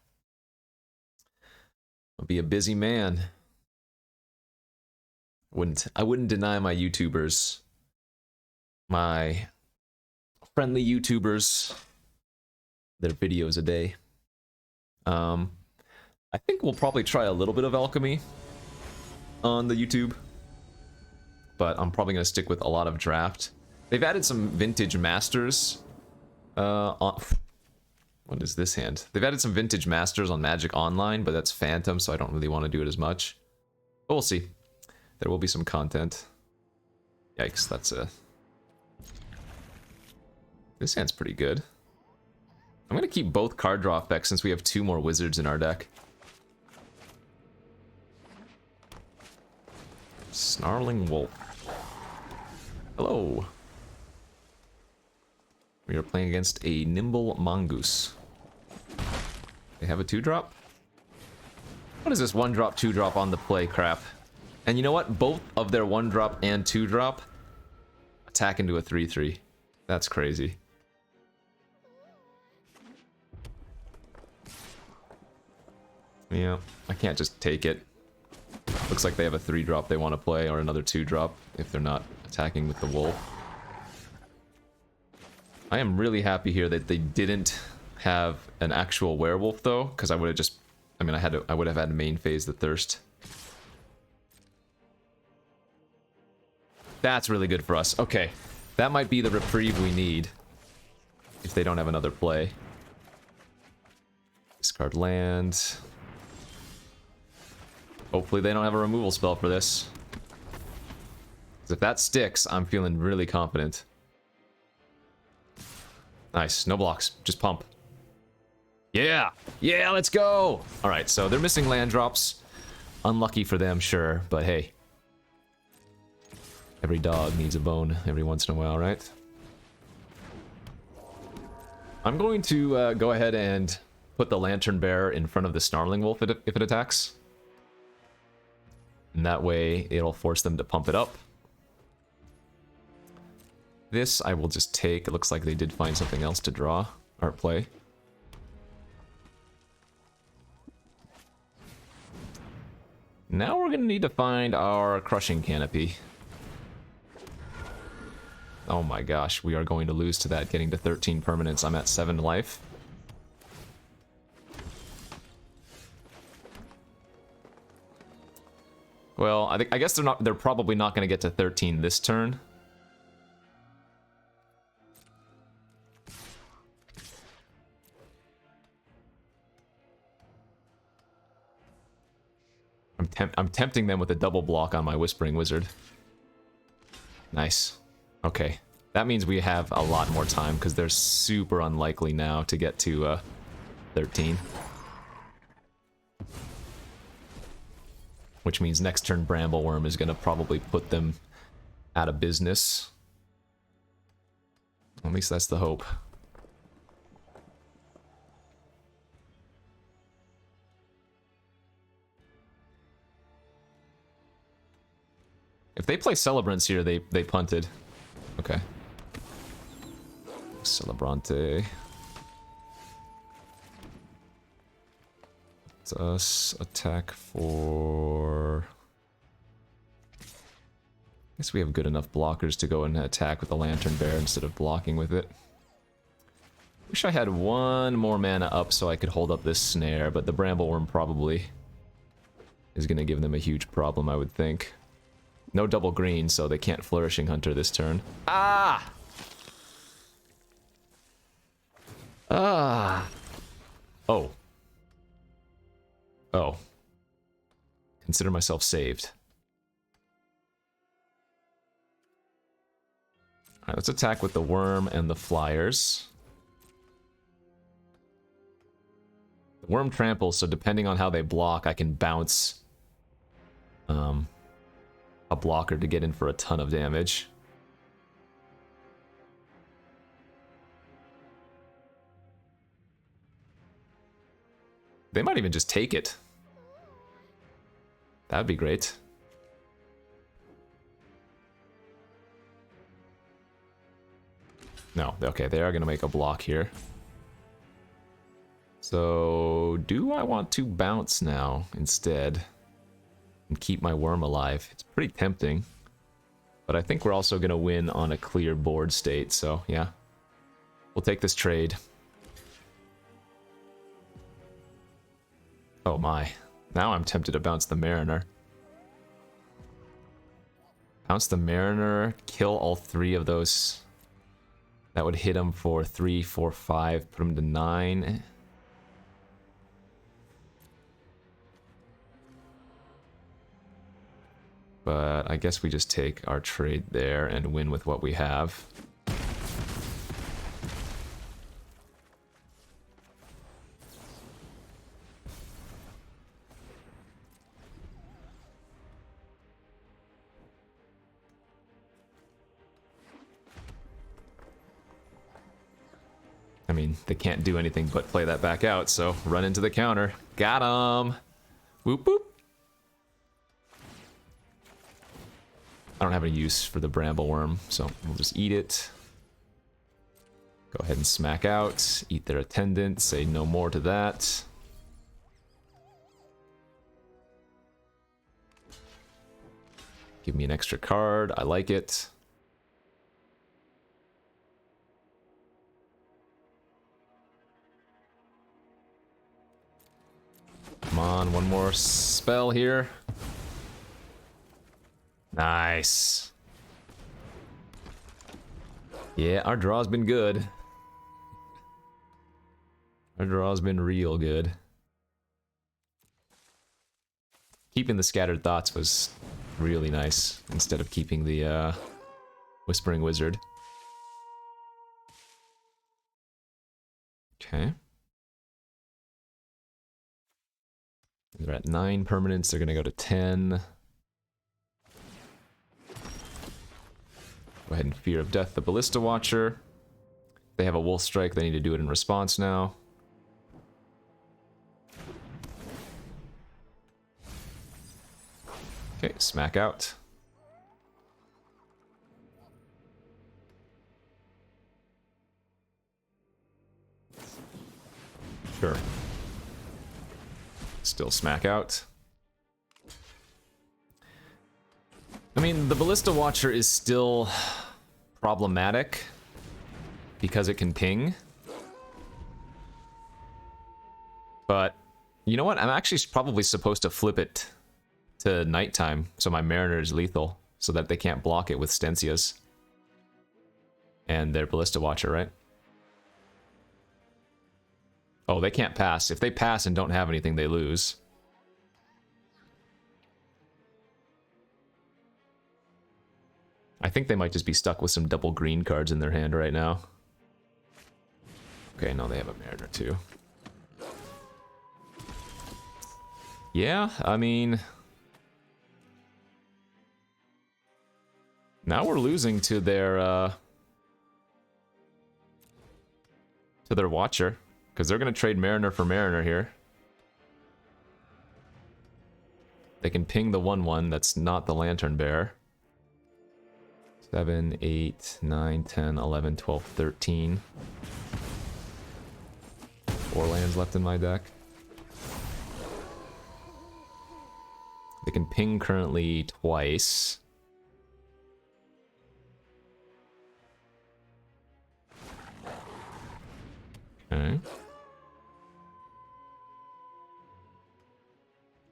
I'll be a busy man. I wouldn't deny my YouTubers, my friendly YouTubers, their videos a day. I think we'll probably try a little bit of alchemy on the YouTube, but I'm probably going to stick with a lot of draft. They've added some vintage masters on... What is this hand? They've added some vintage masters on Magic Online, but that's Phantom, so I don't really want to do it as much. But we'll see. There will be some content. Yikes, that's a... This hand's pretty good. I'm going to keep both card draw effects since we have 2 more wizards in our deck. Snarling Wolf. Hello. We are playing against a Nimble Mongoose. They have a 2-drop? What is this 1-drop, 2-drop on the play crap? And you know what? Both of their 1-drop and 2-drop attack into a 3/3. That's crazy. Yeah, I can't just take it. Looks like they have a 3-drop they want to play, or another 2-drop if they're not attacking with the wolf. I am really happy here that they didn't have an actual werewolf though, because I would have just, I mean, I would have had to main phase the thirst. That's really good for us. Okay, that might be the reprieve we need if they don't have another play. Discard land. Hopefully they don't have a removal spell for this. Because if that sticks, I'm feeling really confident. Nice, no blocks, just pump. Yeah, yeah, let's go! Alright, so they're missing land drops. Unlucky for them, sure, but hey. Every dog needs a bone every once in a while, right? I'm going to go ahead and put the Lantern Bearer in front of the Snarling Wolf if it attacks. And that way, it'll force them to pump it up. This I will just take. It looks like they did find something else to draw or play. Now we're going to need to find our Crushing Canopy. Oh my gosh, we are going to lose to that, getting to 13 permanents. I'm at 7 life. Well, I guess they're probably not going to get to 13 this turn. I'm tempting them with a double block on my Whispering Wizard. Nice. Okay. That means we have a lot more time, because they're super unlikely now to get to 13. Which means next turn Brambleworm is going to probably put them out of business. At least that's the hope. If they play Celebrants here, they punted. Okay. Celebrante. Let us attack for... I guess we have good enough blockers to go and attack with the Lantern Bear instead of blocking with it. Wish I had 1 more mana up so I could hold up this snare, but the Brambleworm probably is going to give them a huge problem, I would think. No double green, so they can't Flourishing Hunter this turn. Ah! Ah! Oh. Oh. Consider myself saved. Alright, let's attack with the Worm and the Flyers. The Worm tramples, so depending on how they block, I can bounce a blocker to get in for a ton of damage. They might even just take it. That'd be great. No, okay, they are going to make a block here. So, do I want to bounce now instead and keep my worm alive? It's pretty tempting, but I think we're also going to win on a clear board state, so yeah. We'll take this trade. Oh my. Now I'm tempted to bounce the Mariner. Bounce the Mariner, kill all 3 of those. That would hit him for 3, 4, 5, put him to 9. But I guess we just take our trade there and win with what we have. I mean, they can't do anything but play that back out, so run into the counter. Got him! Whoop whoop! I don't have any use for the bramble worm, so we'll just eat it. Go ahead and smack out, eat their attendant, say no more to that. Give me an extra card, I like it. Come on, one more spell here. Nice. Yeah, our draw's been good. Our draw's been real good. Keeping the Scattered Thoughts was really nice, instead of keeping the Whispering Wizard. Okay. They're at 9 permanents, they're gonna go to 10. Go ahead and Fear of Death the Ballista Watcher. They have a Wolf Strike, they need to do it in response now. Okay, smack out. Sure. Still smack out. I mean, the Ballista Watcher is still problematic because it can ping. But you know what? I'm actually probably supposed to flip it to nighttime so my Mariner is lethal so that they can't block it with Stencias and their Ballista Watcher, right? Oh, they can't pass. If they pass and don't have anything, they lose. I think they might just be stuck with some double green cards in their hand right now. Okay, no, they have a Mariner too. Yeah, I mean... now we're losing to their Watcher. Because they're going to trade Mariner for Mariner here. They can ping the 1/1 that's not the Lantern Bearer. 7, 8, 9, 10, 11, 12, 13. 4 lands left in my deck. They can ping currently twice. Okay.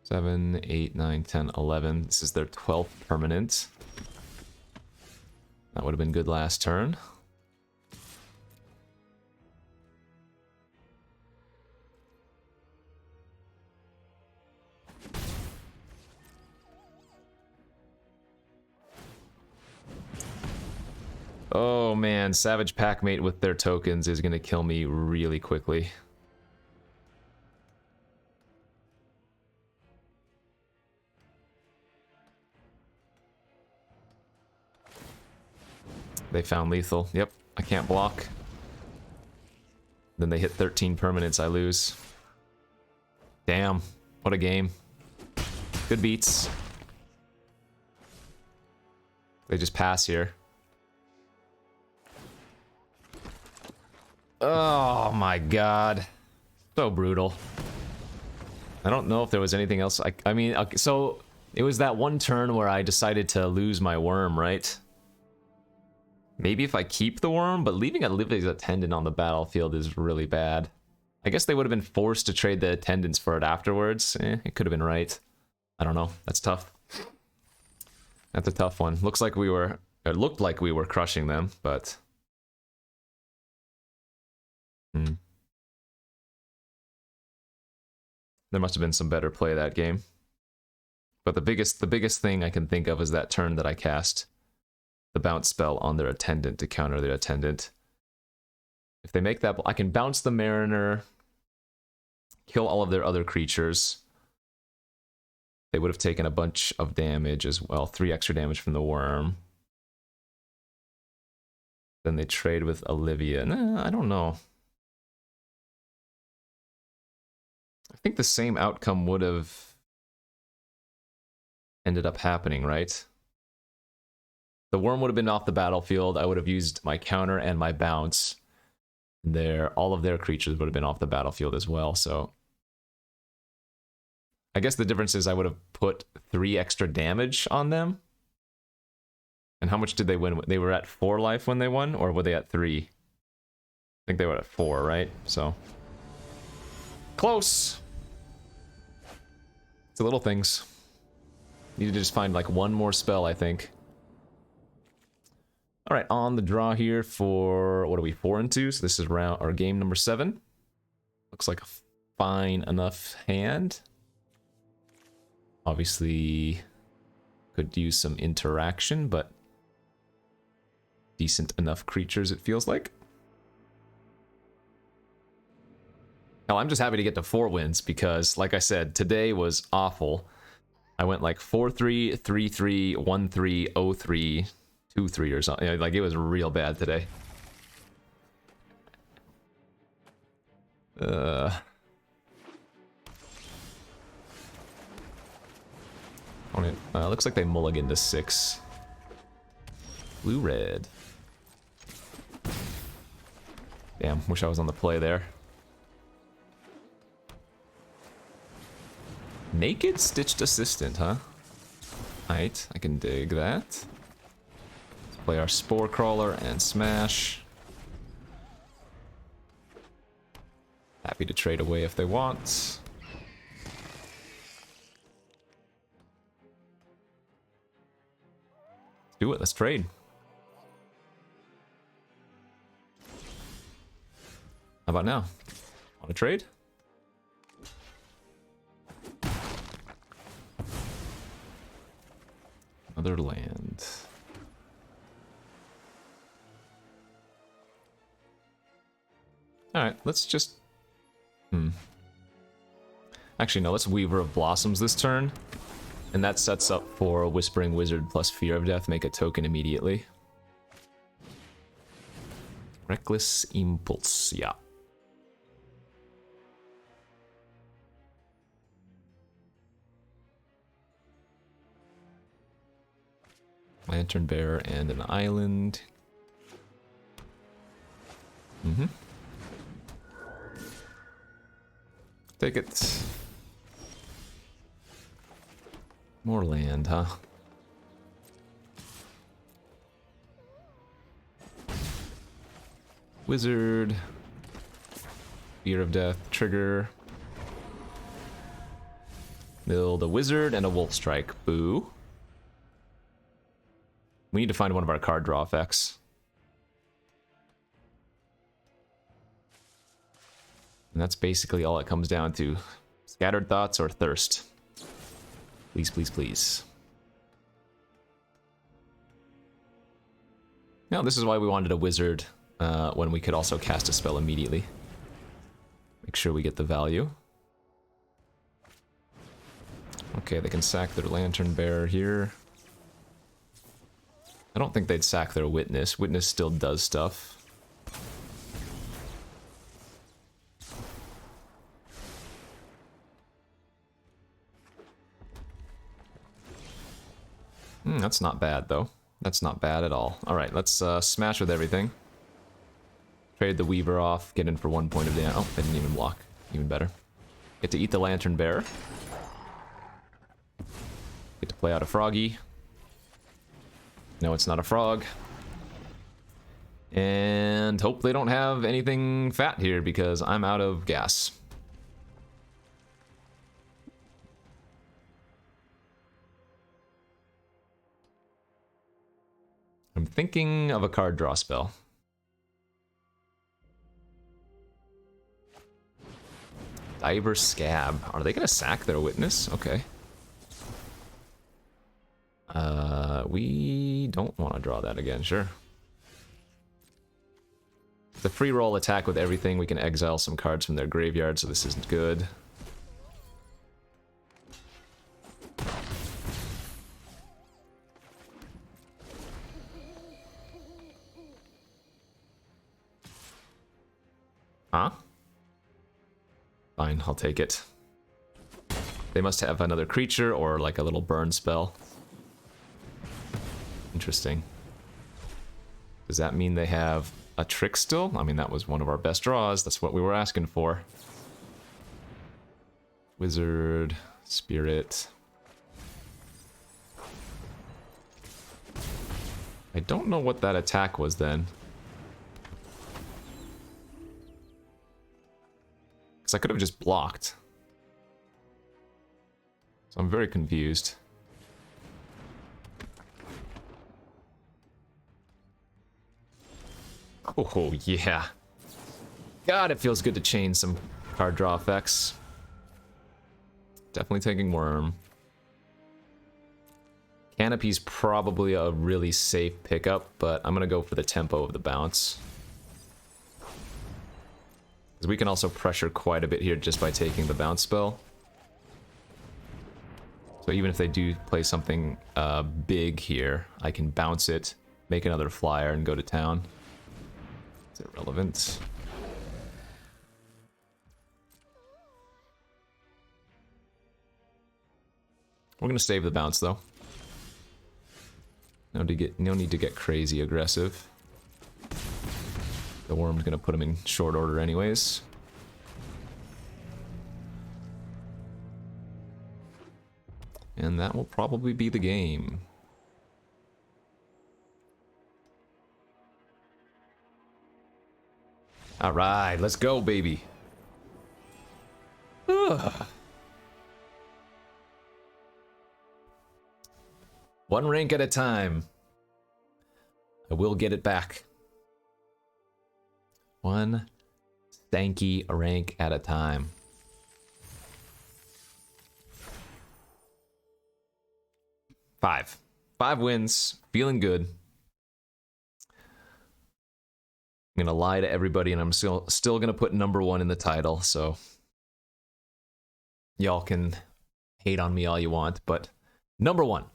7, 8, 9, 10, 11. This is their 12th permanent. That would have been good last turn. Oh man, Savage Packmate with their tokens is going to kill me really quickly. They found lethal. Yep, I can't block. Then they hit 13 permanents, I lose. Damn, what a game. Good beats. They just pass here. Oh my god. So brutal. I don't know if there was anything else. I mean, okay, so it was that one turn where I decided to lose my worm, right? Maybe if I keep the worm, but leaving Olivia's attendant on the battlefield is really bad. I guess they would have been forced to trade the attendants for it afterwards. It could have been right. I don't know. That's tough. That's a tough one. Looks like we were... It looked like we were crushing them, but... There must have been some better play that game. But the biggest thing I can think of is that turn that I cast the bounce spell on their attendant to counter their attendant. If they make that, I can bounce the Mariner, kill all of their other creatures. They would have taken a bunch of damage as well, 3 extra damage from the worm. Then they trade with Olivia. Nah, I don't know. I think the same outcome would have ended up happening, right? The worm would have been off the battlefield. I would have used my counter and my bounce. All of their creatures would have been off the battlefield as well, so... I guess the difference is I would have put 3 extra damage on them. And how much did they win? They were at 4 life when they won, or were they at 3? I think they were at 4, right? So... Close! It's the little things. Needed to just find like one more spell, I think. Alright, on the draw here for, what are we, 4 and 2? So this is round, or game number 7. Looks like a fine enough hand. Obviously, could use some interaction, but decent enough creatures, it feels like. Now, I'm just happy to get to 4 wins because, like I said, today was awful. I went like 4-3, 3-3, 1-3, 0-3, 2-3 or something. Like, it was real bad today. Looks like they mulligan to 6. Blue-red. Damn, wish I was on the play there. Naked Stitched Assistant, huh? Alright, I can dig that. Let's play our Spore Crawler and smash. Happy to trade away if they want. Let's do it, let's trade. How about now? Want to trade? Another land. Alright, let's just... Actually, no, let's Weaver of Blossoms this turn. And that sets up for Whispering Wizard plus Fear of Death, make a token immediately. Reckless Impulse, yeah. Lantern Bearer and an island. Take it. More land, huh? Wizard. Fear of Death, trigger. Build a wizard and a wolf strike. Boo. We need to find one of our card draw effects. And that's basically all it comes down to. Scattered Thoughts or Thirst. Please, please, please. Now, this is why we wanted a wizard when we could also cast a spell immediately. Make sure we get the value. Okay, they can sack their Lantern Bearer here. I don't think they'd sack their Witness. Witness still does stuff. That's not bad, though. That's not bad at all. Alright, let's smash with everything. Trade the Weaver off, get in for 1 point of damage. Oh, they didn't even block. Even better. Get to eat the Lantern Bearer. Get to play out a Froggy. No, it's not a frog. And hope they don't have anything fat here because I'm out of gas. I'm thinking of a card draw spell. Diver Scab. Are they gonna sack their witness? Okay. We don't want to draw that again, sure. The free roll attack with everything, we can exile some cards from their graveyard, so this isn't good. Huh? Fine, I'll take it. They must have another creature or like a little burn spell. Interesting. Does that mean they have a trick still? I mean, that was one of our best draws. That's what we were asking for. Wizard, Spirit. I don't know what that attack was then. Because I could have just blocked. So I'm very confused. Oh, yeah. God, it feels good to chain some card draw effects. Definitely taking Worm. Canopy's probably a really safe pickup, but I'm going to go for the tempo of the bounce. Because we can also pressure quite a bit here just by taking the bounce spell. So even if they do play something big here, I can bounce it, make another flyer, and go to town. It's irrelevant. We're gonna save the bounce though. No need to get crazy aggressive. The Worm's gonna put him in short order anyways. And that will probably be the game. Alright, let's go, baby. Ugh. One rank at a time. I will get it back. One stanky rank at a time. Five wins. Feeling good. I'm gonna lie to everybody, and I'm still gonna put #1 in the title, so y'all can hate on me all you want, but #1.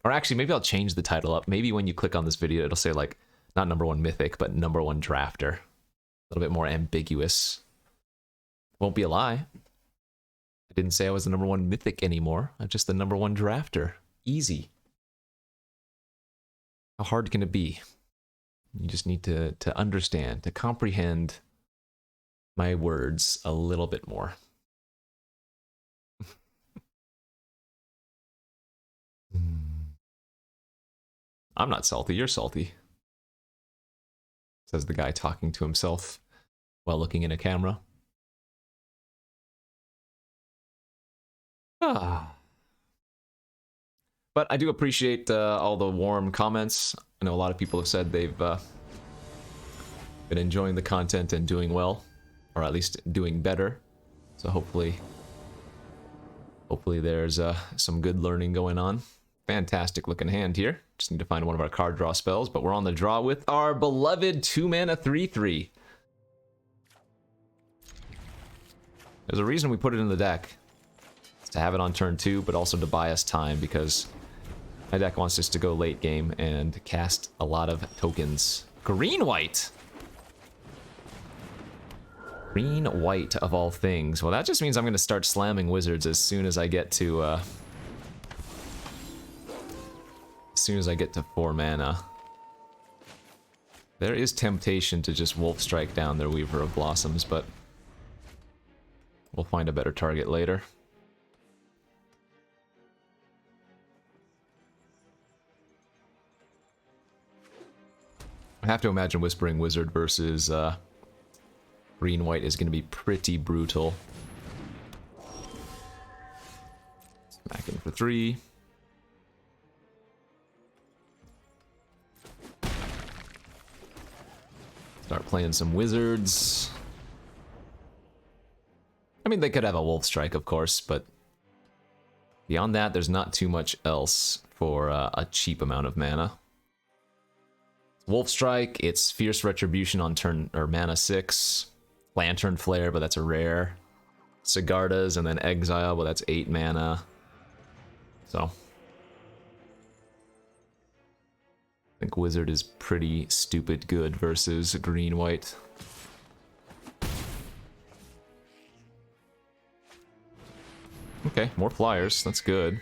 Or actually, maybe I'll change the title up. Maybe when you click on this video, it'll say like, not #1 Mythic, but #1 Drafter. A little bit more ambiguous. Won't be a lie. I didn't say I was the #1 Mythic anymore. I'm just the #1 Drafter. Easy. How hard can it be? You just need to understand, to comprehend my words a little bit more. I'm not salty, you're salty. Says the guy talking to himself while looking in a camera. But I do appreciate all the warm comments. I know a lot of people have said they've been enjoying the content and doing well, or at least doing better. So hopefully there's some good learning going on. Fantastic looking hand here. Just need to find one of our card draw spells, but we're on the draw with our beloved 2-mana 3/3. There's a reason we put it in the deck. It's to have it on turn 2, but also to buy us time, because my deck wants us to go late game and cast a lot of tokens. Green-white! Green-white of all things. Well, that just means I'm going to start slamming wizards as soon as I get to, As soon as I get to 4 mana. There is temptation to just Wolf Strike down their Weaver of Blossoms, but we'll find a better target later. I have to imagine Whispering Wizard versus Green-White is going to be pretty brutal. Back in for 3. Start playing some wizards. I mean, they could have a Wolf Strike, of course, but beyond that, there's not too much else for a cheap amount of mana. Wolf Strike, it's Fierce Retribution on turn or mana 6. Lantern Flare, but that's a rare. Sigardas and then Exile, well, that's 8 mana. So I think Wizard is pretty stupid good versus Green-White. Okay, more flyers. That's good.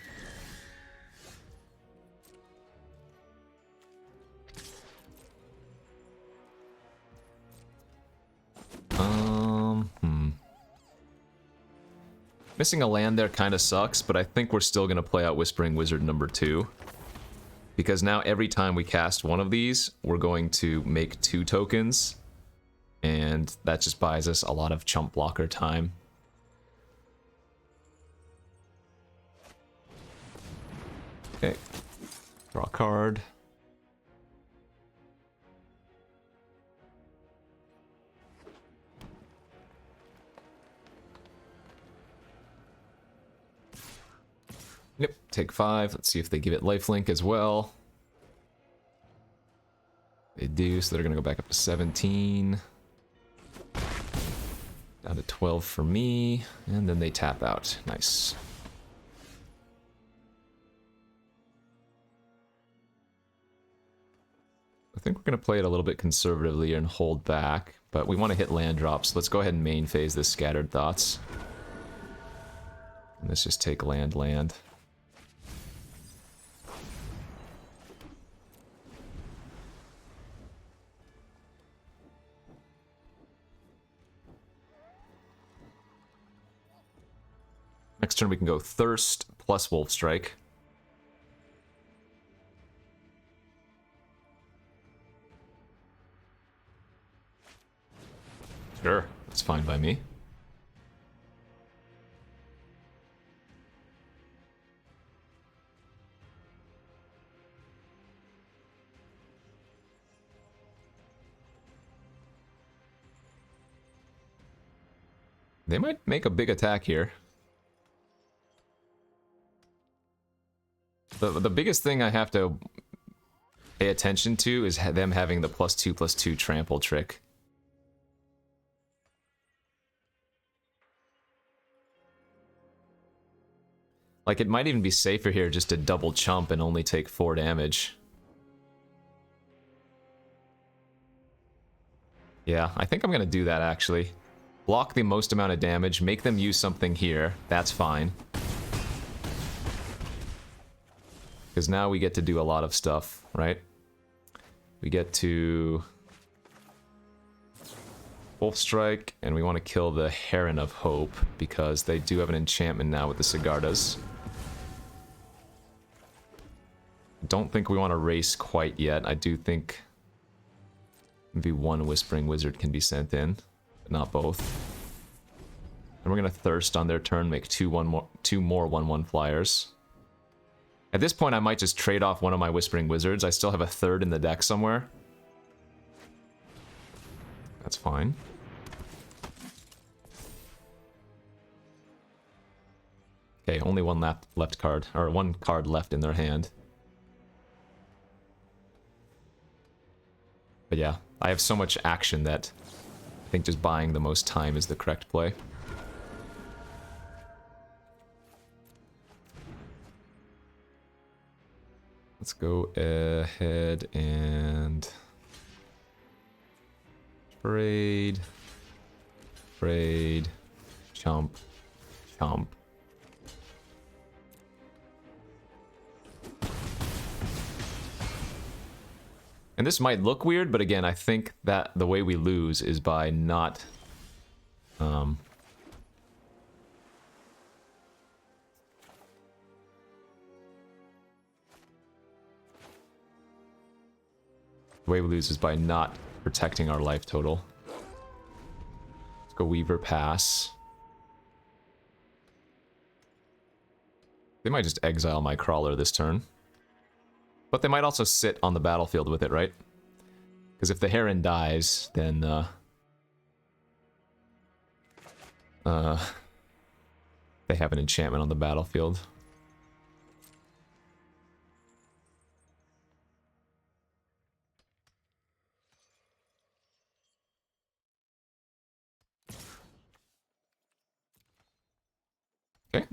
Missing a land there kind of sucks, but I think we're still going to play out Whispering Wizard number 2. Because now every time we cast one of these, we're going to make 2 tokens. And that just buys us a lot of chump blocker time. Okay. Draw a card. Yep, take 5. Let's see if they give it lifelink as well. They do, so they're going to go back up to 17. Down to 12 for me, and then they tap out. Nice. I think we're going to play it a little bit conservatively and hold back, but we want to hit land drops. Let's go ahead and main phase this Scattered Thoughts. And let's just take land. Next turn we can go Thirst plus Wolf Strike. Sure, that's fine by me. They might make a big attack here. The biggest thing I have to pay attention to is them having the +2/+2 trample trick. Like, it might even be safer here just to double chump and only take 4 damage. Yeah, I think I'm gonna do that actually. Block the most amount of damage, make them use something here, that's fine. Because now we get to do a lot of stuff, right? We get to Wolf Strike, and we want to kill the Heron of Hope, because they do have an enchantment now with the Sigardas. Don't think we want to race quite yet. I do think maybe one Whispering Wizard can be sent in, but not both. And we're going to Thirst on their turn, make two more 1/1 flyers. At this point, I might just trade off one of my Whispering Wizards. I still have a third in the deck somewhere. That's fine. Okay, only one left card, or one card left in their hand. But yeah, I have so much action that I think just buying the most time is the correct play. Let's go ahead and trade, chump. And this might look weird, but again, I think that the way we lose is by not... the way we lose is by not protecting our life total. Let's go Weaver pass. They might just exile my crawler this turn. But they might also sit on the battlefield with it, right? Because if the Heron dies, then they have an enchantment on the battlefield. Okay.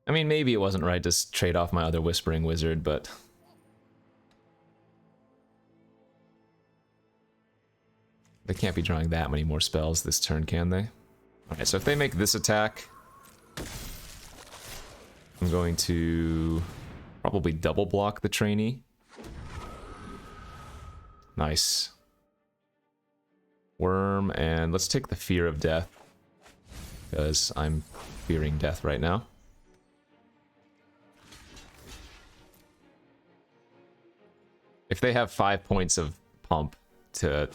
I mean, maybe it wasn't right to trade off my other Whispering Wizard, but... they can't be drawing that many more spells this turn, can they? Alright, so if they make this attack... I'm going to probably double block the trainee. Nice. Worm, and let's take the Fear of Death, because I'm fearing death right now. If they have 5 points of pump to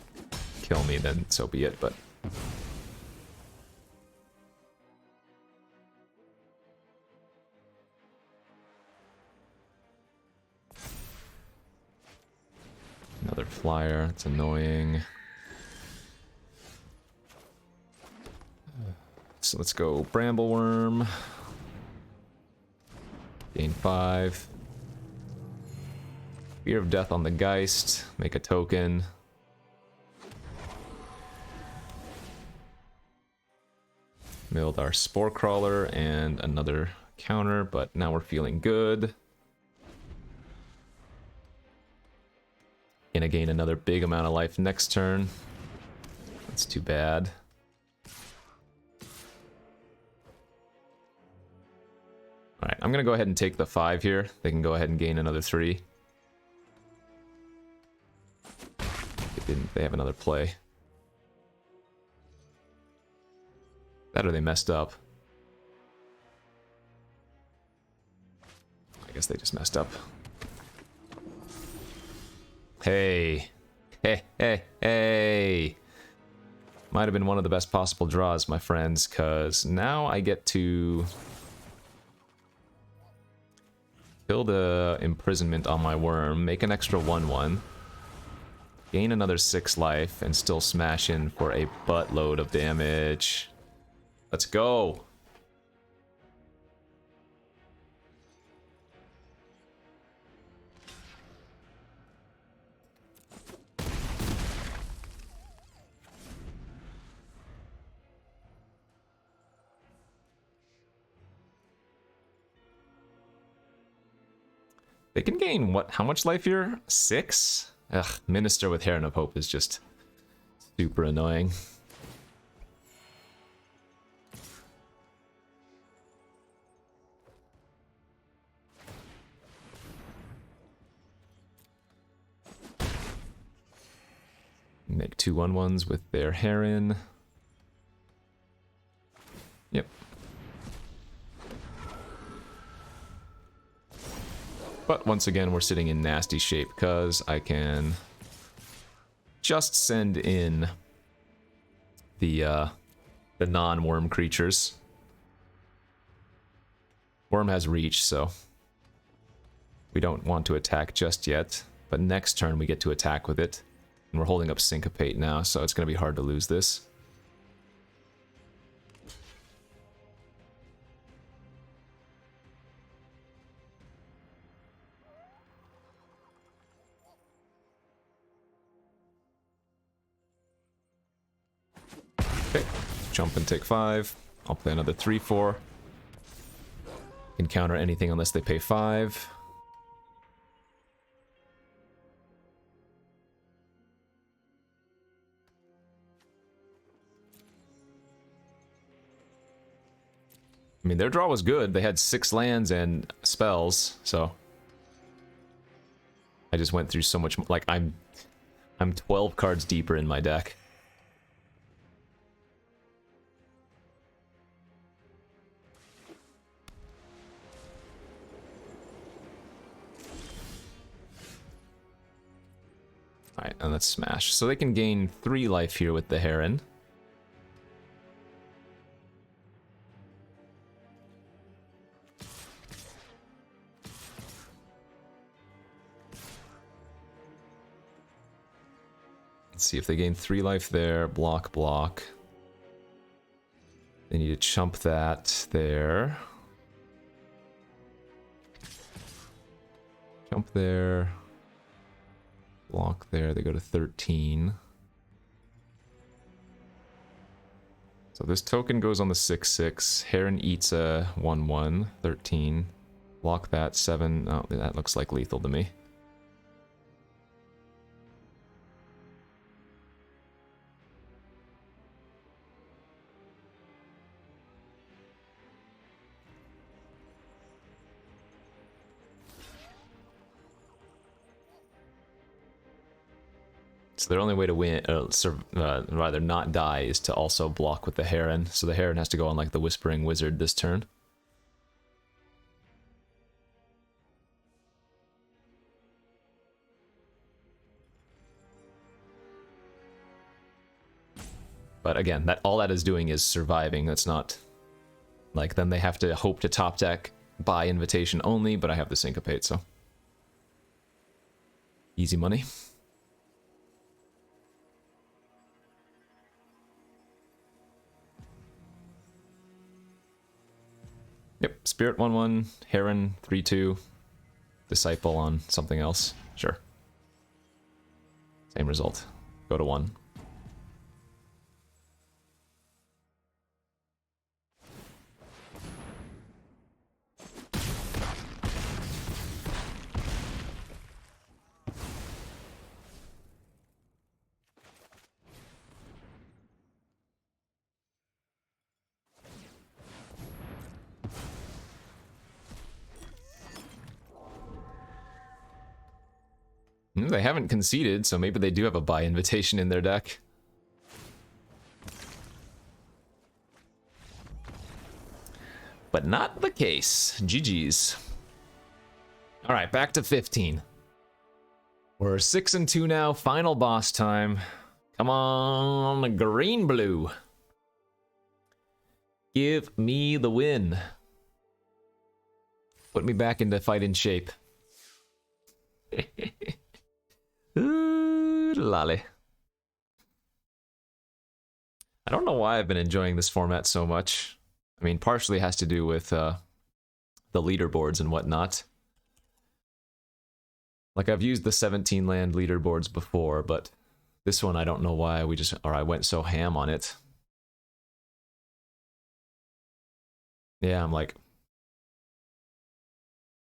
kill me, then so be it, but... another flyer, it's annoying. So let's go Brambleworm. Gain 5. Fear of Death on the Geist. Make a token. Milled our Spore Crawler and another counter, but now we're feeling good. Gonna gain another big amount of life next turn. That's too bad. Alright, I'm gonna go ahead and take the 5 here. They can go ahead and gain another 3. They have another play. That or they messed up. I guess they just messed up. Hey. Hey, hey, hey. Might have been one of the best possible draws, my friends, because now I get to kill the imprisonment on my worm, make an extra 1/1, gain another 6 life, and still smash in for a buttload of damage. Let's go. They can gain, what, how much life here? 6? Ugh, Minister with Heron of Hope is just super annoying. Make 2 1/1s with their Heron. Yep. But once again, we're sitting in nasty shape because I can just send in the non-worm creatures. Worm has reach, so we don't want to attack just yet. But next turn we get to attack with it. And we're holding up Syncopate now, so it's going to be hard to lose this. Okay, jump and take 5. I'll play another 3/4. Can counter anything unless they pay 5. I mean, their draw was good. They had 6 lands and spells, so I just went through so much. Like I'm 12 cards deeper in my deck. Alright, and let's smash. So they can gain 3 life here with the Heron. Let's see if they gain 3 life there. Block, block. They need to chump that there. Jump there. Block there. They go to 13. So this token goes on the 6/6. Heron eats a 1/1. 13. Block that 7. Oh, that looks like lethal to me. So their only way to win, rather not die, is to also block with the Heron. So the Heron has to go on like the Whispering Wizard this turn. But again, all that is doing is surviving. That's not like, then they have to hope to top deck by invitation only, but I have the Syncopate, so easy money. Yep, Spirit 1/1, Heron 3/2, Disciple on something else. Sure. Same result. Go to 1. They haven't conceded, so maybe they do have a buy invitation in their deck. But not the case. GG's. Alright, back to 15. We're 6-2 now, final boss time. Come on, green blue. Give me the win. Put me back into fighting shape. Ooh, lolly. I don't know why I've been enjoying this format so much. I mean, partially has to do with the leaderboards and whatnot. Like, I've used the 17 land leaderboards before, but this one I don't know why I went so ham on it. Yeah, I'm like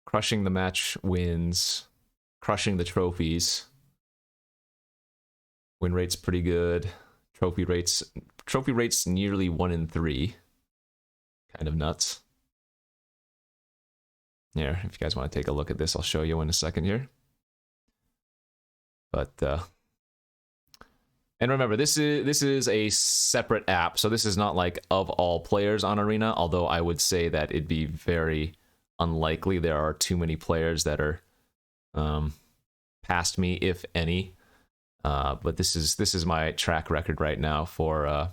crushing the match wins, crushing the trophies. Win rate's pretty good. Trophy rate's nearly 1 in 3. Kind of nuts. Here, if you guys want to take a look at this, I'll show you in a second here. But and remember, this is a separate app, so this is not like of all players on Arena, although I would say that it'd be very unlikely there are too many players that are past me, if any. But this is my track record right now for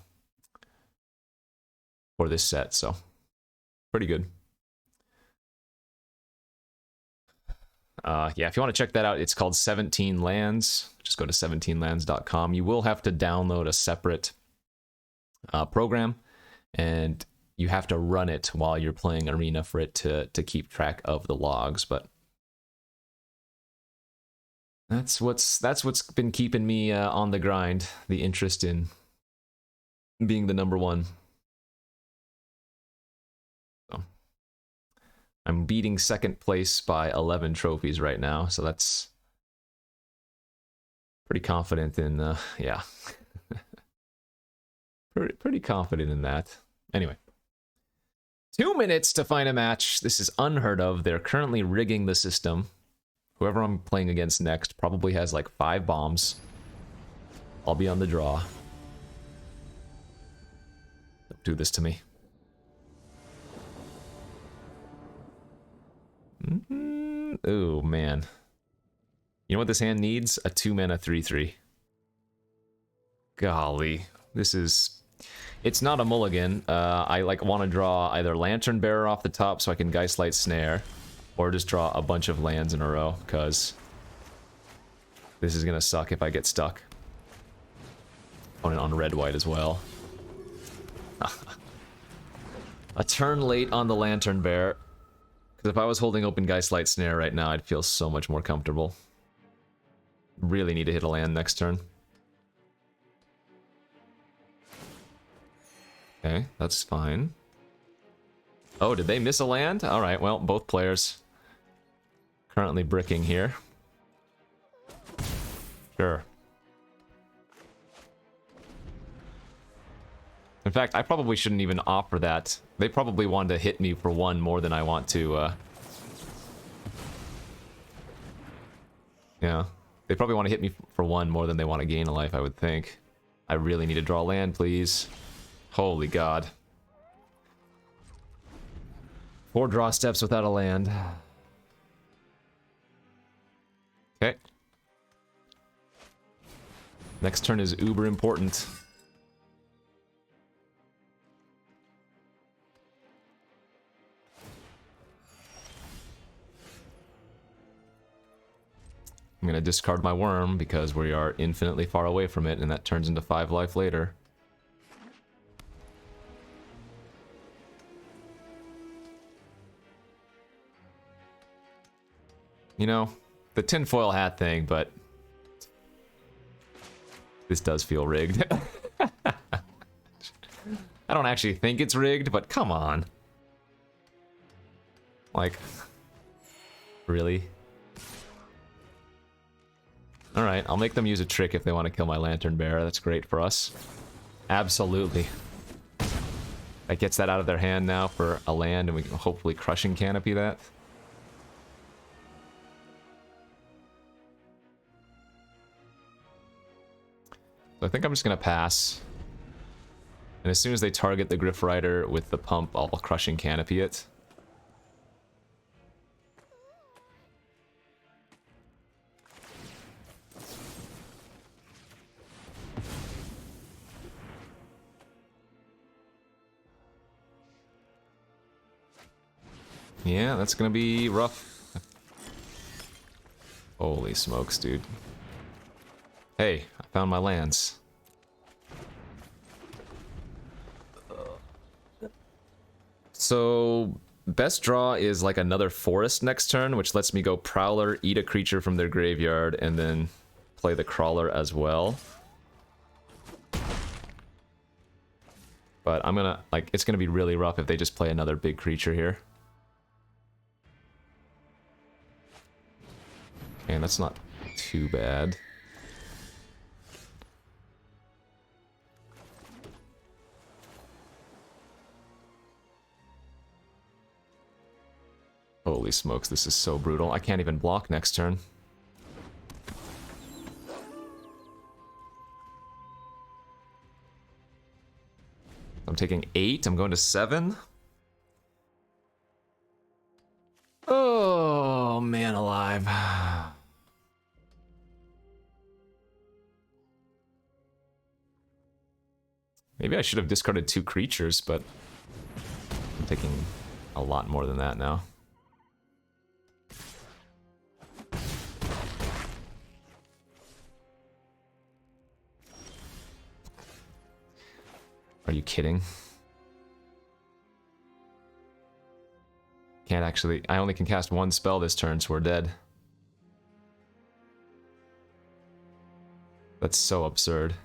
this set, so pretty good. Yeah, if you want to check that out, it's called 17 Lands. Just go to 17lands.com. You will have to download a separate program, and you have to run it while you're playing Arena for it to keep track of the logs. But that's what's been keeping me on the grind. The interest in being the number one. So I'm beating second place by 11 trophies right now, so that's pretty confident in, yeah. pretty confident in that. Anyway, 2 minutes to find a match. This is unheard of. They're currently rigging the system. Whoever I'm playing against next probably has like 5 bombs. I'll be on the draw. Don't do this to me. Oh, man. You know what this hand needs? A 2-mana 3/3. Golly. This is... It's not a mulligan. I like want to draw either Lantern Bearer off the top so I can Geistlight Snare, or just draw a bunch of lands in a row, because this is gonna suck if I get stuck. On red-white as well. A turn late on the Lantern Bearer. Because if I was holding open Geistlight Snare right now, I'd feel so much more comfortable. Really need to hit a land next turn. Okay, that's fine. Oh, did they miss a land? Alright, well, both players currently bricking here. Sure. In fact, I probably shouldn't even offer that. They probably wanted to hit me for 1 more than I want to, Yeah. They probably want to hit me for 1 more than they want to gain a life, I would think. I really need to draw land, please. Holy God. 4 draw steps without a land. Okay. Next turn is uber important. I'm gonna discard my worm because we are infinitely far away from it, and that turns into 5 life later. You know, the tinfoil hat thing, but this does feel rigged. I don't actually think it's rigged, but come on. Like, really? Alright, I'll make them use a trick if they want to kill my Lantern Bearer. That's great for us. Absolutely. That gets that out of their hand now for a land, and we can hopefully Crushing Canopy that. So I think I'm just gonna pass. And as soon as they target the Griff Rider with the pump, I'll Crushing Canopy it. Yeah, that's gonna be rough. Holy smokes, dude. Hey, I found my lands. So, best draw is like another forest next turn, which lets me go Prowler, eat a creature from their graveyard, and then play the Crawler as well. But I'm gonna, like, it's gonna be really rough if they just play another big creature here. And that's not too bad. Holy smokes, this is so brutal. I can't even block next turn. I'm taking 8, I'm going to 7. Oh, man alive. Maybe I should have discarded 2 creatures, but I'm taking a lot more than that now. Are you kidding? Can't actually... I only can cast 1 spell this turn, so we're dead. That's so absurd.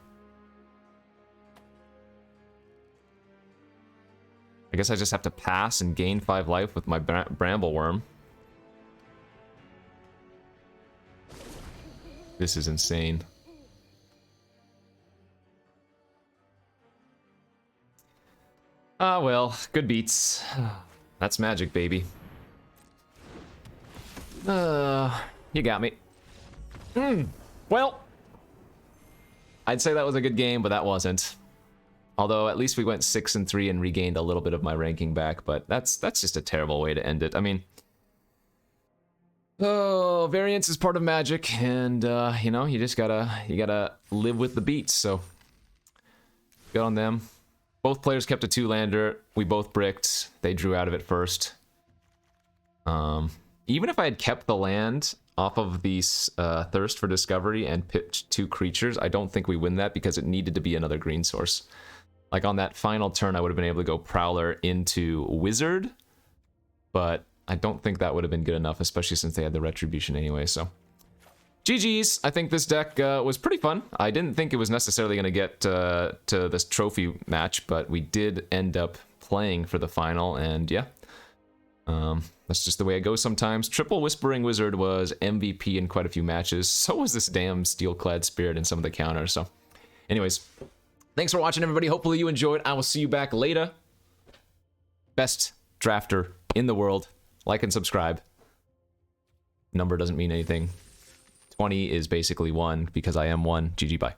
I guess I just have to pass and gain 5 life with my Bramble Worm. This is insane. Ah, well, good beats. That's magic, baby. You got me. Well, I'd say that was a good game, but that wasn't. Although at least we went 6-3 and regained a little bit of my ranking back, but that's just a terrible way to end it. I mean, oh, variance is part of Magic, and you know, you gotta live with the beats. So good on them. Both players kept a 2-lander. We both bricked. They drew out of it first. Even if I had kept the land off of the Thirst for Discovery and pitched 2 creatures, I don't think we win that because it needed to be another green source. Like on that final turn, I would have been able to go Prowler into Wizard, but I don't think that would have been good enough, especially since they had the Retribution anyway, so. GG's. I think this deck was pretty fun. I didn't think it was necessarily going to get to this trophy match, but we did end up playing for the final, and yeah. That's just the way it goes sometimes. Triple Whispering Wizard was MVP in quite a few matches. So was this damn Steelclad Spirit in some of the counters. So, anyways, thanks for watching, everybody. Hopefully you enjoyed. I will see you back later. Best drafter in the world. Like and subscribe. Number doesn't mean anything. 20 is basically 1 because I am 1. GG, bye.